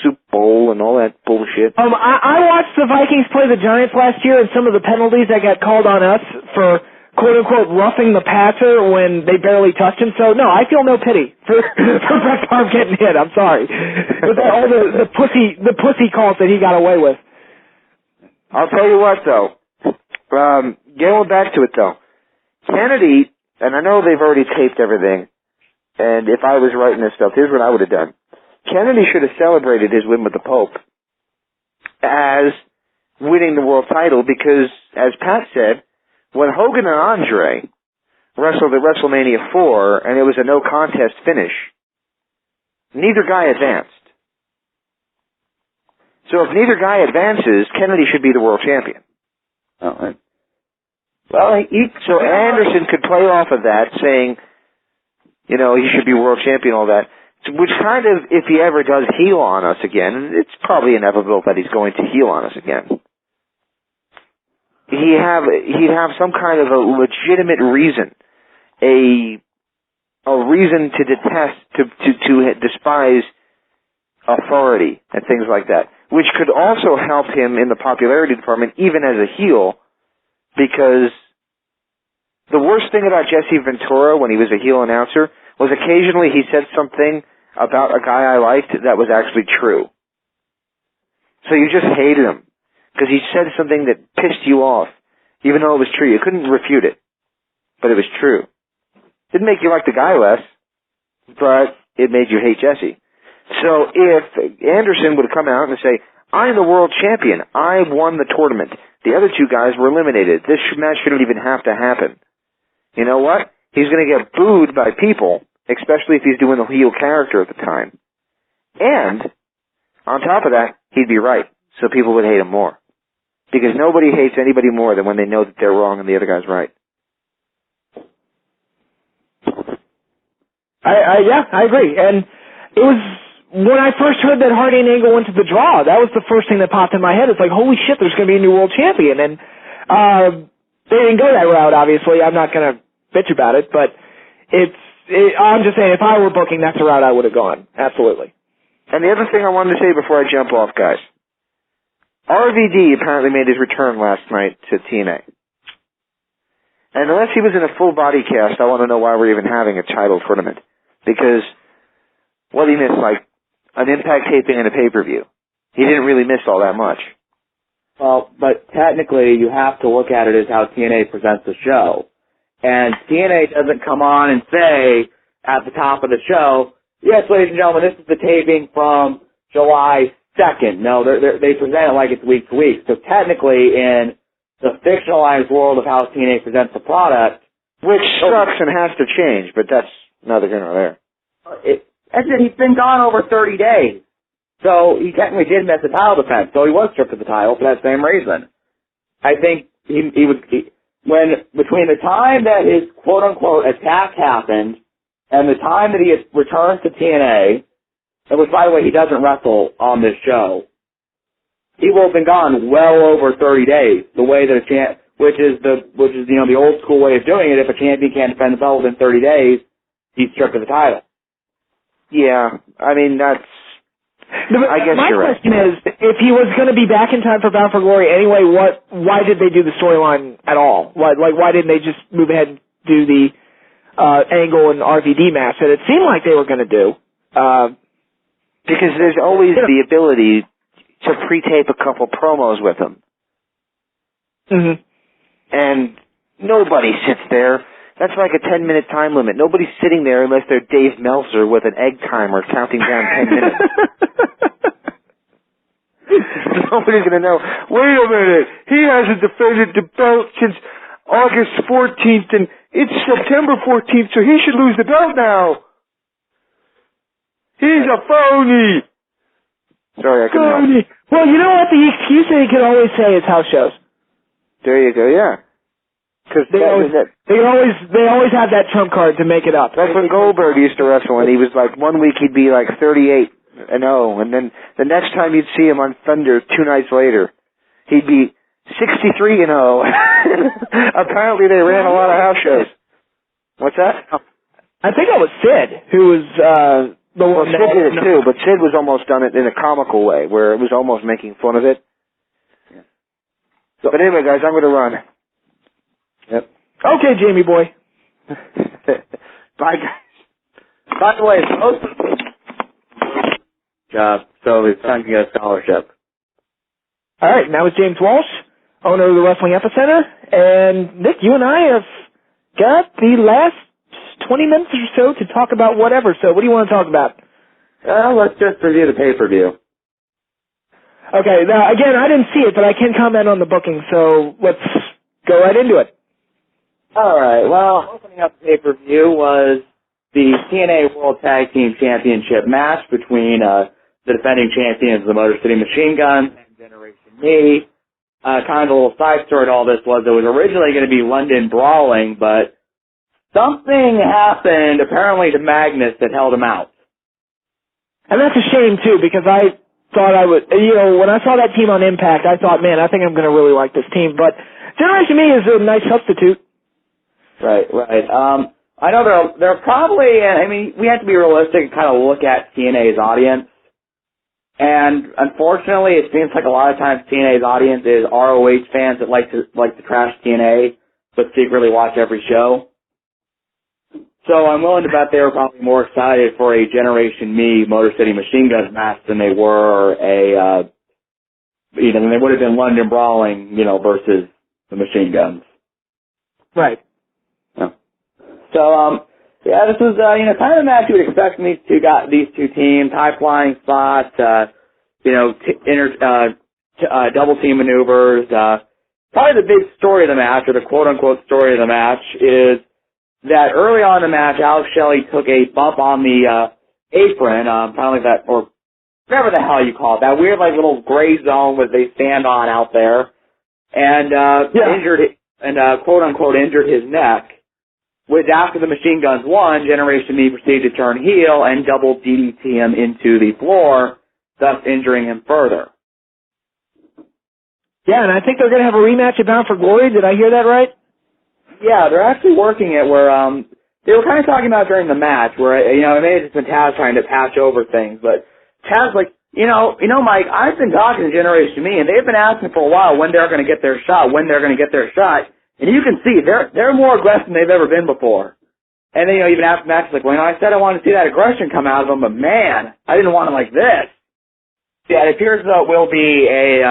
Super Bowl and all that bullshit. I watched the Vikings play the Giants last year, and some of the penalties that got called on us for quote-unquote roughing the passer when they barely touched him. So, no, I feel no pity for Brett Favre getting hit. I'm sorry. With all the pussy calls that he got away with. I'll tell you what, though. Going back to it, though. Kennedy, and I know they've already taped everything, and if I was writing this stuff, here's what I would have done. Kennedy should have celebrated his win with the Pope as winning the world title because, as Pat said, when Hogan and Andre wrestled at WrestleMania 4 and it was a no-contest finish, neither guy advanced. So if neither guy advances, Kennedy should be the world champion. Oh, well, so Anderson could play off of that, saying, you know, he should be world champion, all that, which kind of, if he ever does heel on us again, and it's probably inevitable that he's going to heel on us again, he'd have some kind of a legitimate reason, a reason to detest, to despise authority and things like that, which could also help him in the popularity department, even as a heel, because the worst thing about Jesse Ventura when he was a heel announcer was occasionally he said something about a guy I liked that was actually true. So you just hated him because he said something that pissed you off, even though it was true. You couldn't refute it, but it was true. Didn't make you like the guy less, but it made you hate Jesse. So if Anderson would come out and say, I'm the world champion, I won the tournament, the other two guys were eliminated, this match shouldn't even have to happen. You know what? He's going to get booed by people, especially if he's doing the heel character at the time. And, on top of that, he'd be right, so people would hate him more. Because nobody hates anybody more than when they know that they're wrong and the other guy's right. I agree. And it was, when I first heard that Hardy and Angle went to the draw, that was the first thing that popped in my head. It's like, holy shit, there's going to be a new world champion. And they didn't go that route, obviously. I'm not going to bitch about it, but I'm just saying, if I were booking, that's the route I would have gone. Absolutely. And the other thing I wanted to say before I jump off, guys. RVD apparently made his return last night to TNA. And unless he was in a full body cast, I want to know why we're even having a title tournament. Because what he missed, like an Impact taping and a pay-per-view. He didn't really miss all that much. Well, but technically you have to look at it as how TNA presents the show. And TNA doesn't come on and say at the top of the show, yes, ladies and gentlemen, this is the taping from July 2nd. No, they present it like it's week to week. So technically in the fictionalized world of how TNA presents the product, which sucks and has to change, but that's neither here nor there. He's been gone over 30 days. So he technically did miss the title defense. So he was stripped of the title for that same reason. I think when between the time that his quote-unquote attack happened and the time that he had returned to TNA, and which, by the way, he doesn't wrestle on this show, he will have been gone well over 30 days, the way that which is the old school way of doing it. If a champion can't defend the belt within 30 days, he's stripped of the title. Yeah, I mean, I guess my you're right. question is, if he was going to be back in time for Bound for Glory anyway, why did they do the storyline at all? Why didn't they just move ahead and do the Angle and RVD match that it seemed like they were going to do? Because there's always the ability, to pre-tape a couple promos with them. Mm-hmm. And nobody sits there. That's like a 10-minute time limit. Nobody's sitting there unless they're Dave Meltzer with an egg timer counting down 10 minutes. Nobody's going to know, wait a minute, he hasn't defended the belt since August 14th, and it's September 14th, so he should lose the belt now. He's a phony. Sorry, I couldn't help. Well, you know what? The excuse that he could always say is house shows. There you go, yeah. Because they always have that trump card to make it up. That's when Goldberg used to wrestle, and he was like, one week he'd be like 38-0, and then the next time you'd see him on Thunder 2 nights later, he'd be 63-0. Apparently they ran a lot of house shows. What's that? I think that was Sid, who was the one. Sid did it too, but Sid was almost done it in a comical way, where it was almost making fun of it. Yeah. But anyway, guys, I'm going to run. Yep. Okay, Jamie boy. Bye, guys. By the way, most of the job, so it's time to get a scholarship. All right, now it's James Walsh, owner of the Wrestling Epicenter, and Nick, you and I have got the last 20 minutes or so to talk about whatever. So, what do you want to talk about? Let's just review the pay-per-view. Okay, now, again, I didn't see it, but I can comment on the booking, so let's go right into it. All right, well, opening up the pay-per-view was the TNA World Tag Team Championship match between the defending champions, the Motor City Machine Guns and Generation Me. Kind of a little side story to all this was it was originally going to be London Brawling, but something happened, apparently, to Magnus that held him out. And that's a shame, too, because I thought I would, when I saw that team on Impact, I thought, man, I think I'm going to really like this team. But Generation Me is a nice substitute. Right. I know they're probably, we have to be realistic and kind of look at TNA's audience. And unfortunately, it seems like a lot of times TNA's audience is ROH fans that like to trash TNA, but secretly watch every show. So I'm willing to bet they were probably more excited for a Generation Me Motor City Machine Guns match than they were than they would have been London Brawling, versus the Machine Guns. Right. Yeah. So, this was, kind of a match you would expect from these two teams. High flying spots, double team maneuvers. Probably the big story of the match, or the quote unquote story of the match, is that early on in the match, Alex Shelley took a bump on the apron, kind of like that, or whatever the hell you call it, that weird little gray zone where they stand on out there, and quote unquote injured his neck. Which after the Machine Guns won, Generation Me proceeded to turn heel and double DDT him into the floor, thus injuring him further. Yeah, and I think they're going to have a rematch at Bound for Glory. Did I hear that right? Yeah, they're actually working it where they were kind of talking about during the match where it may have just been Taz trying to patch over things, but Taz Mike, I've been talking to Generation Me and they've been asking for a while when they're going to get their shot, and you can see they're more aggressive than they've ever been before. And then even after the match, it's like, I said I wanted to see that aggression come out of them, but man, I didn't want it like this. Yeah, it appears that it will be a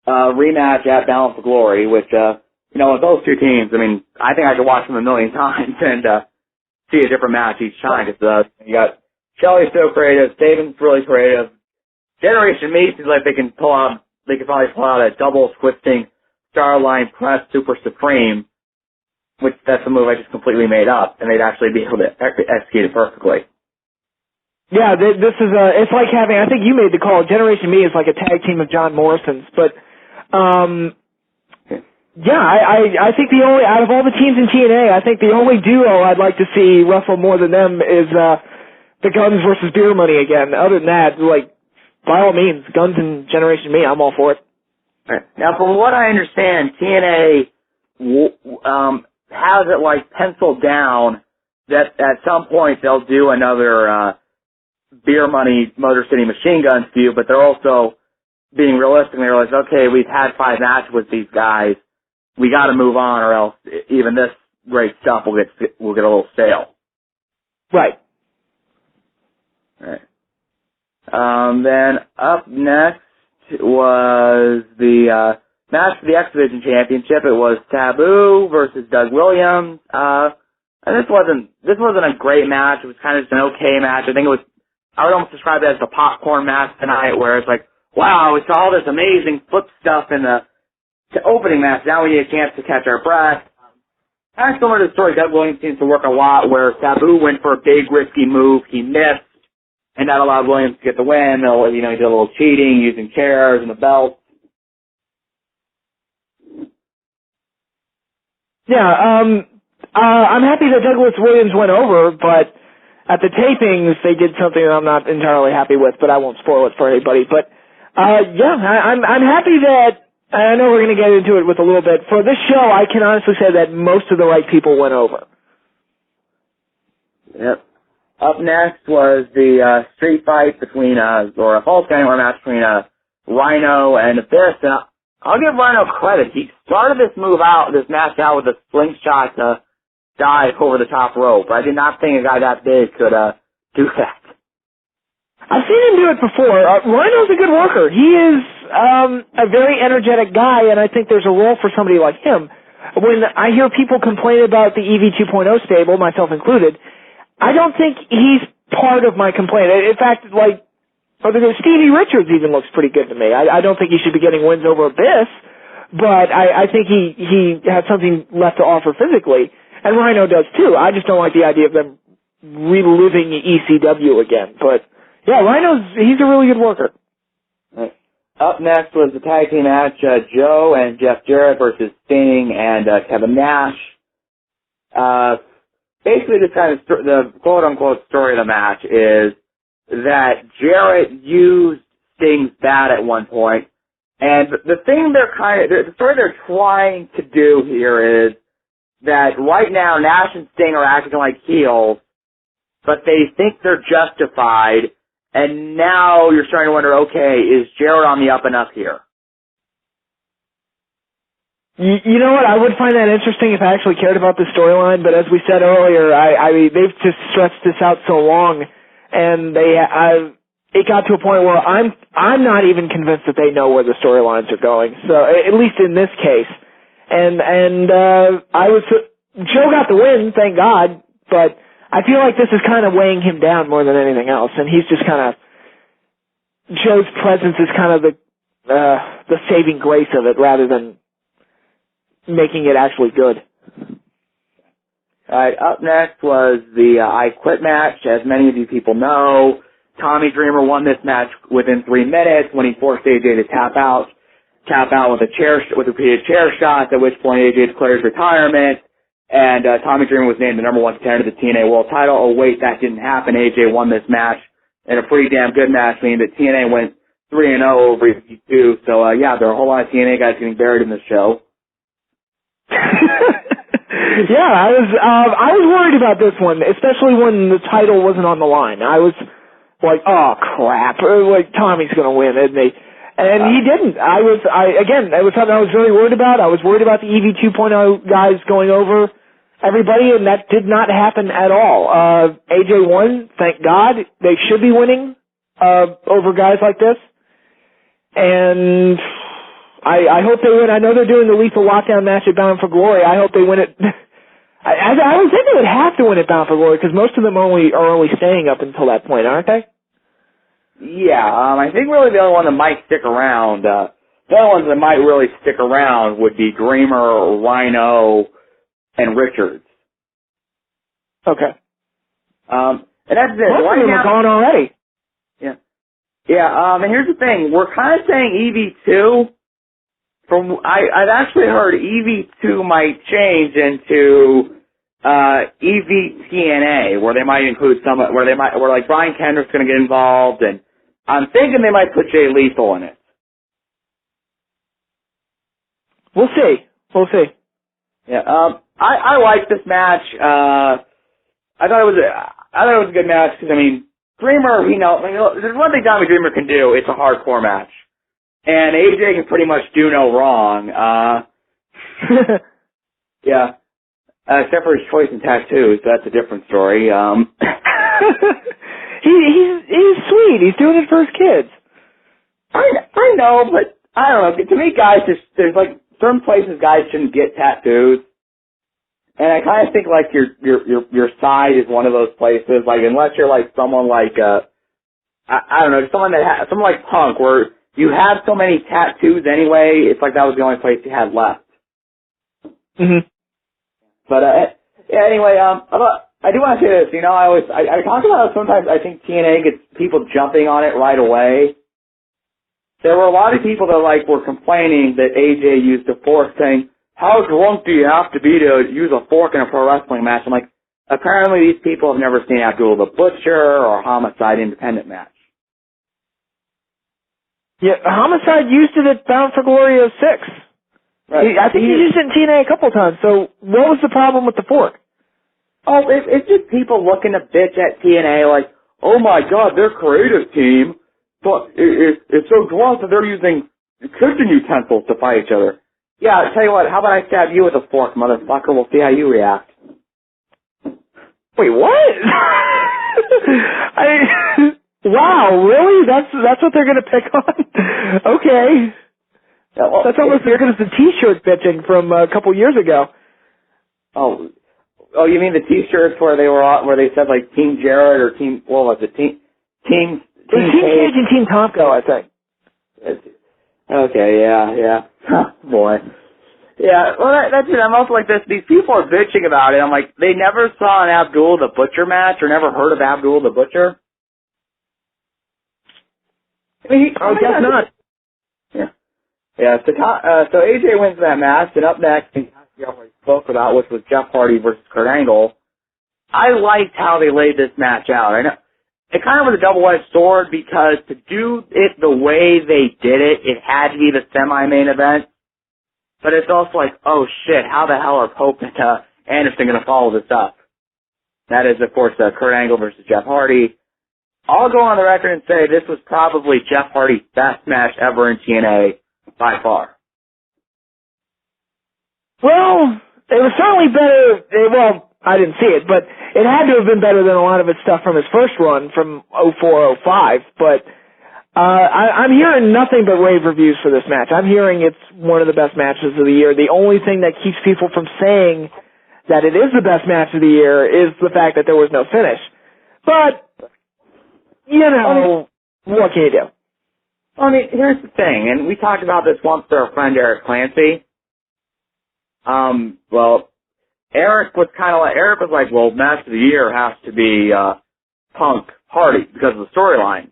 rematch at Bound for Glory, which with those two teams, I think I could watch them a million times and see a different match each time. Because you got Shelley so creative, Saban's really creative. Generation Me seems like they can probably pull out a double twisting Starline Press Super Supreme, which that's a move I just completely made up, and they'd actually be able to execute it perfectly. Yeah, this is it's like having, I think you made the call, Generation Me is like a tag team of John Morrison's, but yeah, I think out of all the teams in TNA, I think the only duo I'd like to see wrestle more than them is the Guns versus Beer Money again. Other than that, by all means, Guns and Generation Me, I'm all for it. Right. Now, from what I understand, TNA has it penciled down that at some point they'll do another Beer Money Motor City Machine Guns feud, but they're also being realistic and they realize, okay, we've had 5 matches with these guys, we got to move on, or else even this great stuff will get a little stale. Right. Right. Then up next was the match for the X Division Championship. It was Taboo versus Doug Williams. And this wasn't a great match. It was kind of just an okay match. I would almost describe it as the popcorn match tonight, where it's like, wow, we saw all this amazing flip stuff in the opening match. Now we need a chance to catch our breath. Kind of similar to the story, Doug Williams seems to work a lot, where Taboo went for a big, risky move. He missed, and that allowed Williams to get the win. He did a little cheating, using chairs and the belt. Yeah, I'm happy that Douglas Williams went over, but at the tapings they did something that I'm not entirely happy with, but I won't spoil it for anybody. But I'm happy that, I know we're going to get into it with a little bit. For this show, I can honestly say that most of the right people went over. Yep. Up next was the street fight between, or a false anywhere match between Rhino and Abyss. And I'll give Rhino credit. He started this match out with a slingshot dive over the top rope. I did not think a guy that big could do that. I've seen him do it before. Rhino's a good worker. He is a very energetic guy, and I think there's a role for somebody like him. When I hear people complain about the EV 2.0 stable, myself included, I don't think he's part of my complaint. In fact, Stevie Richards even looks pretty good to me. I don't think he should be getting wins over Abyss, but I think he has something left to offer physically, and Rhino does too. I just don't like the idea of them reliving ECW again, but yeah, he's a really good worker. Right. Up next was the tag team match, Joe and Jeff Jarrett versus Sting and Kevin Nash. Basically, the quote-unquote story of the match is that Jarrett used Sting's bat at one point, and the story they're trying to do here is that right now Nash and Sting are acting like heels, but they think they're justified. And now you're starting to wonder, okay, is Jarrett on the up and up here? You know what? I would find that interesting if I actually cared about the storyline, but as we said earlier, I mean, they've just stretched this out so long, and it got to a point where I'm not even convinced that they know where the storylines are going. So at least in this case, and Joe got the win, thank God, but I feel like this is kind of weighing him down more than anything else, and he's just Joe's presence is kind of the saving grace of it rather than making it actually good. Alright, up next was the I Quit match. As many of you people know, Tommy Dreamer won this match within 3 minutes when he forced AJ to tap out with repeated chair shots, at which point AJ declared his retirement. And Tommy Dreamer was named the number 1 contender to the TNA World title. Oh, wait, that didn't happen. AJ won this match in a pretty damn good match, meaning that TNA went 3-0 over EV2. So, yeah, there are a whole lot of TNA guys getting buried in this show. Yeah, I was worried about this one, especially when the title wasn't on the line. I was like, oh, crap. Tommy's going to win, isn't he? And he didn't. It was something I was really worried about. I was worried about the EV 2.0 guys going over everybody, and that did not happen at all. AJ won, thank God. They should be winning over guys like this. And I hope they win. I know they're doing the Lethal Lockdown match at Bound for Glory. I hope they win it. I would think they would have to win at Bound for Glory because most of them are only staying up until that point, aren't they? Yeah, I think really the only one that might stick around, the only ones that might really stick around would be Dreamer, Rhino, and Richards. Okay. And that's it. Most of them are gone already. Yeah. Yeah, and here's the thing. We're kind of saying EV2. I've actually heard EV2 might change into EV TNA, where they might include where like Brian Kendrick's going to get involved, and I'm thinking they might put Jay Lethal in it. We'll see. Yeah. I liked this match. I thought it was a good match because I mean, Dreamer, there's one thing Tommy Dreamer can do. It's a hardcore match, and AJ can pretty much do no wrong. Yeah. Except for his choice in tattoos, that's a different story. He's sweet. He's doing it for his kids. I know, but I don't know. To me, guys, there's like certain places guys shouldn't get tattoos. And I kind of think like your side is one of those places. Like unless you're like someone like I don't know, someone like Punk, where you have so many tattoos anyway. It's like that was the only place you had left. Mhm. But yeah, anyway, I do want to say this. You know, I talk about it sometimes. I think TNA gets people jumping on it right away. There were a lot of people that like were complaining that AJ used a fork, saying, "How drunk do you have to be to use a fork in a pro wrestling match?" I'm like, apparently these people have never seen Abdul the Butcher or Homicide independent match. Yeah, Homicide used it at Bound for Glory 06. Right. I think he used it in TNA a couple times. So what was the problem with the fork? Oh, it's just people looking to bitch at TNA like, oh my god, their creative team, but it's so drunk that they're using kitchen utensils to fight each other. Yeah, I'll tell you what, how about I stab you with a fork, motherfucker? We'll see how you react. Wait, what? Wow, really? That's what they're gonna pick on? Okay. Yeah, well, that's almost as good as the T-shirt bitching from a couple years ago. Oh, you mean the T-shirts where they said like Team Jarrett or Team, what was it? Team Team Cage and Team Tomko, I think. Okay, yeah. Boy. Yeah, well, that's it. I'm also like this. These people are bitching about it. I'm like, they never saw an Abdul the Butcher match or never heard of Abdul the Butcher? I mean, I guess not. Yeah. Yeah, so AJ wins that match, and up next, we already spoke about, which was Jeff Hardy versus Kurt Angle. I liked how they laid this match out. I know it kind of was a double-edged sword because to do it the way they did it, it had to be the semi-main event. But it's also like, oh shit, how the hell are Pope and Anderson going to follow this up? That is, of course, Kurt Angle versus Jeff Hardy. I'll go on the record and say this was probably Jeff Hardy's best match ever in TNA by far. Well, it was certainly better. Well, I didn't see it, but it had to have been better than a lot of his stuff from his first run from 04-05. But I'm hearing nothing but rave reviews for this match. I'm hearing it's one of the best matches of the year. The only thing that keeps people from saying that it is the best match of the year is the fact that there was no finish. But, you know, what can you do? I mean, here's the thing, and we talked about this once to our friend Eric Clancy. Well, Eric was like, well, match of the year has to be Punk Hardy because of the storyline.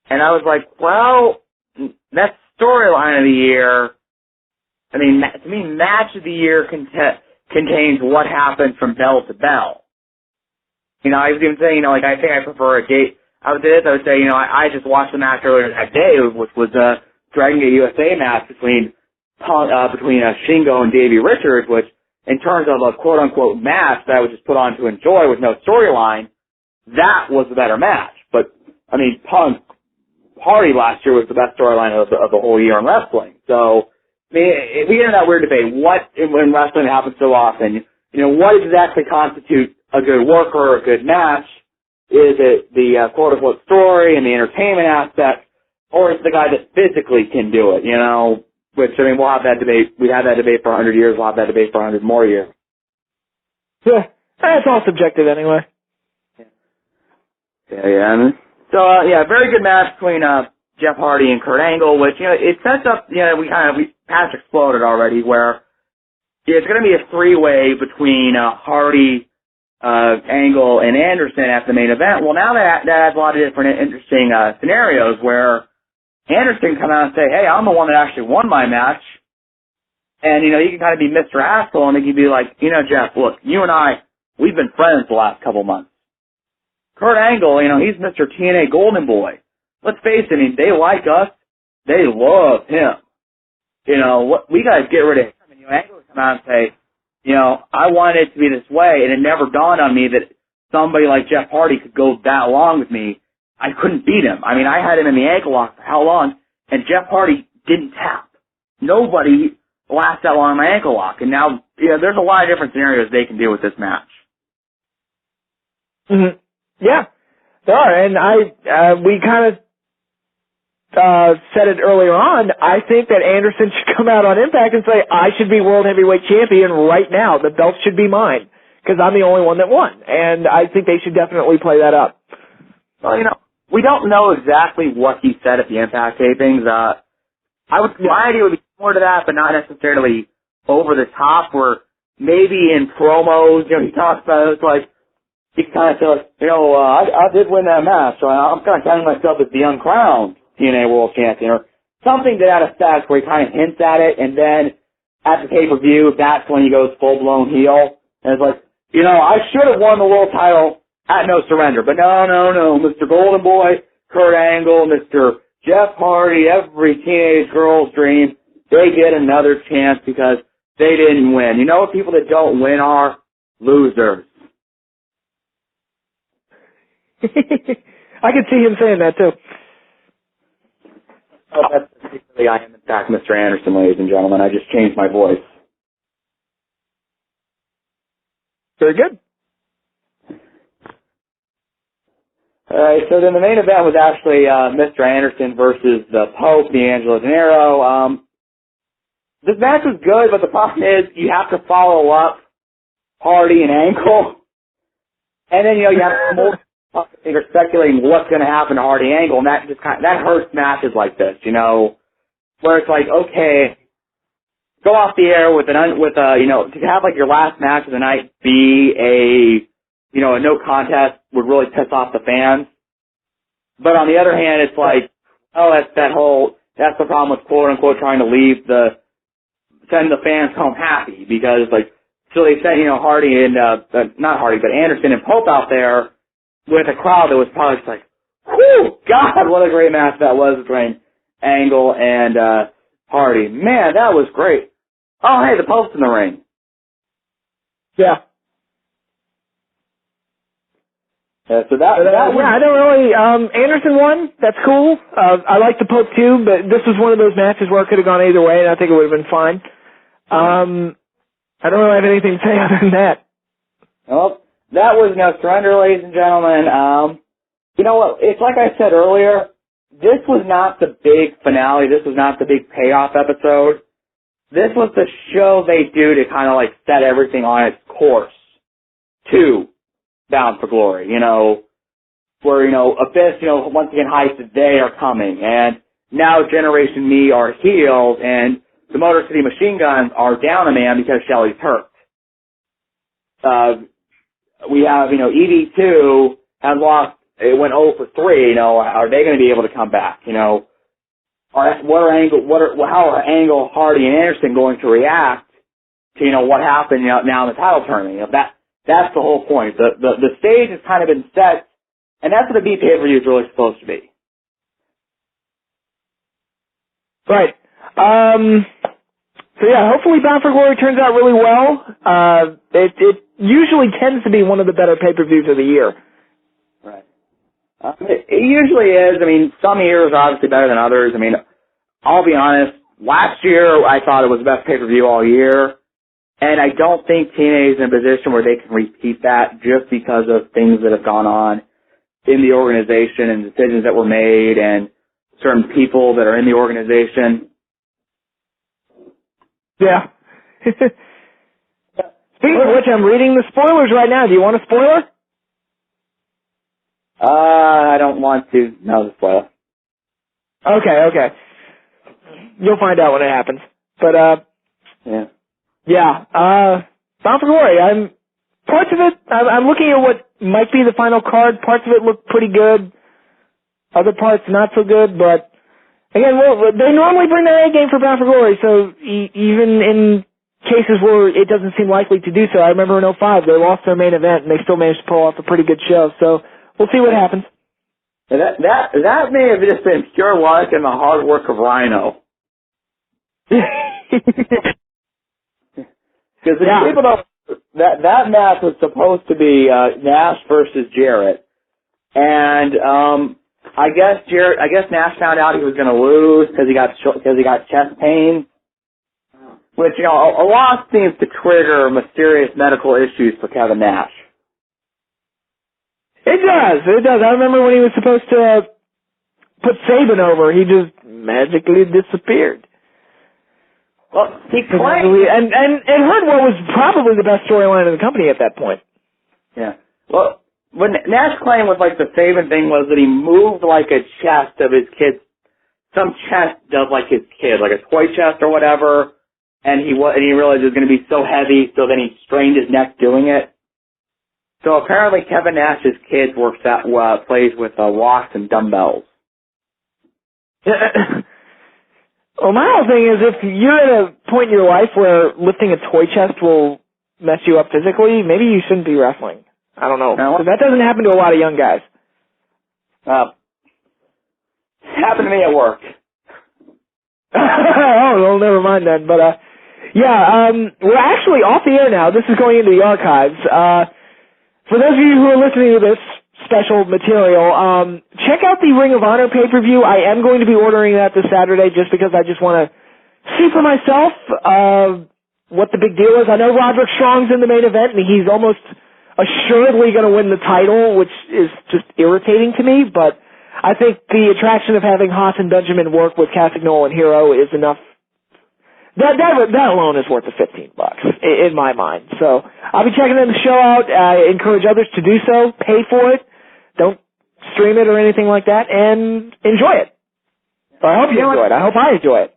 And I was like, well, that storyline of the year, I mean, to me, match of the year contains what happened from bell to bell. You know, I was even saying, you know, like, I think I prefer a date. I would say, you know, I just watched the match earlier that day, which was a Dragon Gate USA match between Shingo and Davey Richards, which, in terms of a quote-unquote match that I would just put on to enjoy with no storyline, that was the better match. But, I mean, Punk Hardy last year was the best storyline of the whole year in wrestling. So, I mean, we get into that weird debate. What, when wrestling happens so often, you know, what exactly constitutes a good worker or a good match? Is it the quote-unquote story and the entertainment aspect, or is it the guy that physically can do it, you know? Which, I mean, we'll have that debate. We had that debate for 100 years. We'll have that debate for 100 more years. Yeah, it's all subjective anyway. Yeah. So, very good match between Jeff Hardy and Kurt Angle, which, you know, it sets up, you know, Patch exploded already, where it's going to be a three-way between Hardy, Angle, and Anderson at the main event. Well, now that adds a lot of different interesting scenarios where Anderson can come out and say, hey, I'm the one that actually won my match. And, you know, you can kind of be Mr. Asshole, and he can be like, you know, Jeff, look, you and I, we've been friends the last couple months. Kurt Angle, you know, he's Mr. TNA Golden Boy. Let's face it, I mean, they like us. They love him. You know, we got to get rid of him. And, you know, Angle would come out and say, you know, I wanted it to be this way, and it never dawned on me that somebody like Jeff Hardy could go that long with me. I couldn't beat him. I mean, I had him in the ankle lock for how long? And Jeff Hardy didn't tap. Nobody lasts that long in my ankle lock. And now, you know, there's a lot of different scenarios they can do with this match. Mm-hmm. Yeah. They are, and we kind of said it earlier on. I think that Anderson should come out on Impact and say, I should be World Heavyweight Champion right now. The belt should be mine, because I'm the only one that won. And I think they should definitely play that up. Well, we don't know exactly what he said at the Impact tapings. My idea would be more to that, but not necessarily over the top, where maybe in promos, he talks about it, it's like, he kind of says, I did win that match, so I'm kind of counting myself as the uncrowned TNA World Champion, or something to that effect, where he kind of hints at it, and then at the pay-per-view, that's when he goes full-blown heel, and it's like, I should have won the world title at No Surrender, but no, Mr. Golden Boy, Kurt Angle, Mr. Jeff Hardy, every teenage girl's dream, they get another chance because they didn't win. You know what people that don't win are? Losers. I could see him saying that, too. Oh, that's particularly, I am in fact Mr. Anderson, ladies and gentlemen. I just changed my voice. Very good. Alright, so then the main event was actually Mr. Anderson versus the Pope, D'Angelo Dinero. This match was good, but the problem is you have to follow up Hardy and Angle. And then, you have more you're speculating what's going to happen to Hardy Angle, and that just that hurts matches like this, where it's like, okay, go off the air with to have like your last match of the night be a no contest would really piss off the fans. But on the other hand, it's like, that's the problem with quote unquote trying to send the fans home happy, because so they sent, Hardy and, not Hardy, but Anderson and Pope out there with a crowd that was probably just like, whew, God, what a great match that was between Angle and Hardy. Man, that was great. Oh, hey, the Pope's in the ring. Yeah. So that was... Yeah, I don't really... Anderson won. That's cool. I like the Pope, too, but this was one of those matches where it could have gone either way, and I think it would have been fine. I don't really have anything to say other than that. Well, that was No Surrender, ladies and gentlemen. You know what? It's like I said earlier, this was not the big finale. This was not the big payoff episode. This was the show they do to kind of set everything on its course to Bound for Glory, where, Abyss, once again hypes that they are coming, and now Generation Me are healed, and the Motor City Machine Guns are down a man because Shelley's hurt. We have, EV2 has lost, it went 0 for 3, are they going to be able to come back, how are Angle, Hardy, and Anderson going to react to, what happened, now in the title tournament, that's the whole point. The stage has kind of been set, and that's what the B pay-per-view is really supposed to be. Right. So yeah, hopefully Bound for Glory turns out really well. It usually tends to be one of the better pay-per-views of the year. Right. It usually is. Some years are obviously better than others. I'll be honest, last year I thought it was the best pay-per-view all year. And I don't think TNA is in a position where they can repeat that just because of things that have gone on in the organization and decisions that were made and certain people that are in the organization. Yeah. Speaking of which, I'm reading the spoilers right now. Do you want a spoiler? I don't want to. No, the spoiler. Okay. You'll find out when it happens. But, yeah. Yeah, Bound for Glory. Parts of it, I'm looking at what might be the final card. Parts of it look pretty good. Other parts not so good, but again, they normally bring their A game for Bound for Glory, so even in cases where it doesn't seem likely to do so, I remember in 05, they lost their main event and they still managed to pull off a pretty good show, so we'll see what happens. That may have just been pure luck and the hard work of Rhino. Because people don't, that match was supposed to be Nash versus Jarrett, and I guess Nash found out he was going to lose because he got chest pain, which a loss seems to trigger mysterious medical issues for Kevin Nash. It It does. I remember when he was supposed to put Saban over, he just magically disappeared. Well, he claimed... And heard what was probably the best storyline in the company at that point. Yeah. Well, when Nash claimed with, like, the Saban thing was that he moved, like, a chest of his kid's, some chest of, like, his kid, like a toy chest or whatever, and he realized it was going to be so heavy, so then he strained his neck doing it. So apparently Kevin Nash's kid plays with walks and dumbbells. Well, my whole thing is if you're at a point in your life where lifting a toy chest will mess you up physically, maybe you shouldn't be wrestling. I don't know. No. That doesn't happen to a lot of young guys. Happened to me at work. Oh, well, never mind then. But, we're actually off the air now. This is going into the archives. For those of you who are listening to this special material, check out the Ring of Honor pay-per-view. I am going to be ordering that this Saturday just because I just want to see for myself what the big deal is. I know Roderick Strong's in the main event, and he's almost assuredly going to win the title, which is just irritating to me, but I think the attraction of having Haas and Benjamin work with Castagnol and Hero is enough. That alone is worth the $15 in my mind. So I'll be checking the show out. I encourage others to do so. Pay for it. Don't stream it or anything like that, and enjoy it. Or I hope you enjoy it. I hope I enjoy it.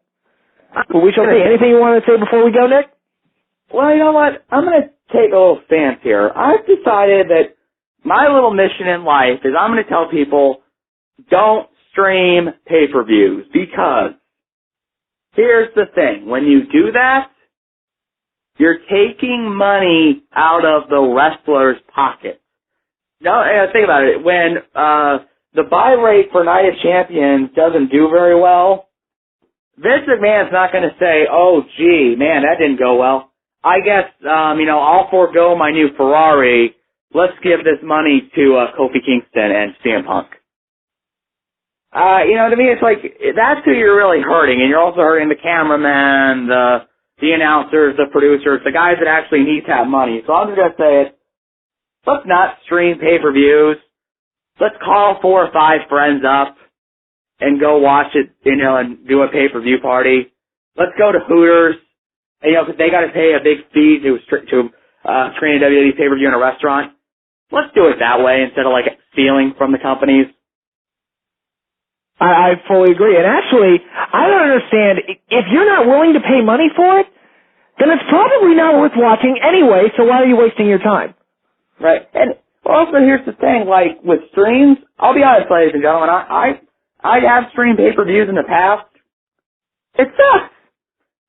But we shall see. Anything you want to say before we go, Nick? Well, you know what? I'm going to take a little stance here. I've decided that my little mission in life is I'm going to tell people, don't stream pay-per-views, because here's the thing. When you do that, you're taking money out of the wrestler's pocket. Now, think about it. When the buy rate for Night of Champions doesn't do very well, Vince McMahon's not going to say, oh, gee, man, that didn't go well. I guess, I'll forego my new Ferrari. Let's give this money to Kofi Kingston and CM Punk. To me, it's like, that's who you're really hurting, and you're also hurting the cameraman, the announcers, the producers, the guys that actually need to have money. So I'm just going to say it. Let's not stream pay-per-views. Let's call 4 or 5 friends up and go watch it, and do a pay-per-view party. Let's go to Hooters, because they got to pay a big fee to screen a WWE pay-per-view in a restaurant. Let's do it that way instead of, stealing from the companies. I fully agree. And actually, I don't understand. If you're not willing to pay money for it, then it's probably not worth watching anyway, so why are you wasting your time? Right. And also, here's the thing, with streams, I'll be honest, ladies and gentlemen, I have streamed pay-per-views in the past. It sucks.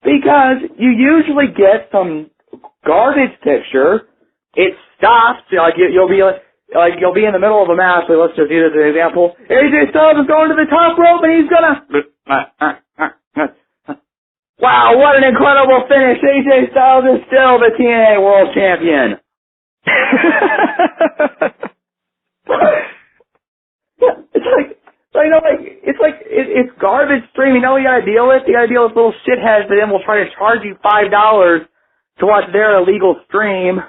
Because you usually get some garbage picture. It stops. You'll be in the middle of a match. So let's just use it as an example. AJ Styles is going to the top rope and he's gonna. Wow! What an incredible finish! AJ Styles is still the TNA World Champion. It's garbage stream. You know what you gotta deal with? You gotta deal with little shitheads that then will try to charge you $5 to watch their illegal stream,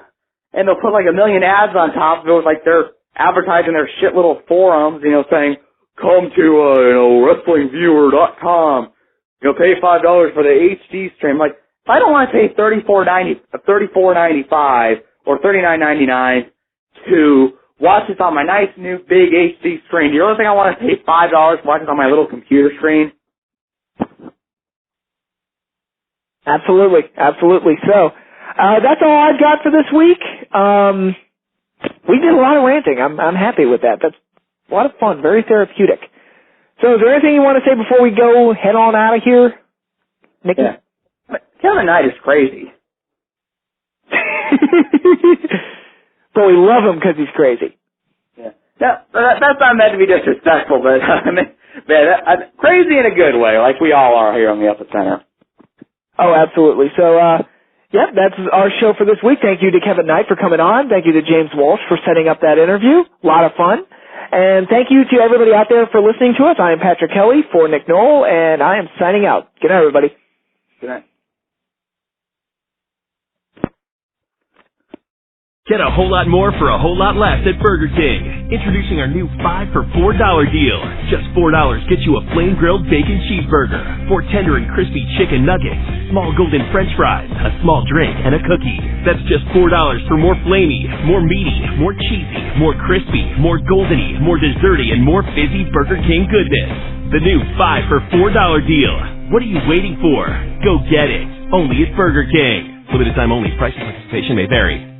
and they'll put $1 million ads on top of it, they're advertising their shit little forums, saying, come to, WrestlingViewer.com, pay $5 for the HD stream. If I don't want to pay $34.95 or $39.99 to watch this on my nice new big HD screen, the only thing I want to pay $5 to watch this on my little computer screen? Absolutely. So, that's all I've got for this week. We did a lot of ranting. I'm happy with that. That's a lot of fun, very therapeutic. So is there anything you want to say before we go head on out of here, Nikki? Yeah. Kevin Knight is crazy. But we love him because he's crazy. Yeah. That's not meant to be disrespectful, but crazy in a good way, like we all are here on the Epicenter. Oh, absolutely. So, that's our show for this week. Thank you to Kevin Knight for coming on. Thank you to James Walsh for setting up that interview. A lot of fun. And thank you to everybody out there for listening to us. I am Patrick Kelly for Nick Knoll, and I am signing out. Good night, everybody. Good night. Get a whole lot more for a whole lot less at Burger King. Introducing our new 5 for $4 deal. Just $4 gets you a flame-grilled bacon cheeseburger, 4 tender and crispy chicken nuggets, small golden french fries, a small drink, and a cookie. That's just $4 for more flamey, more meaty, more cheesy, more crispy, more goldeny, more desserty, and more fizzy Burger King goodness. The new 5 for $4 deal. What are you waiting for? Go get it. Only at Burger King. Limited time only. Price and participation may vary.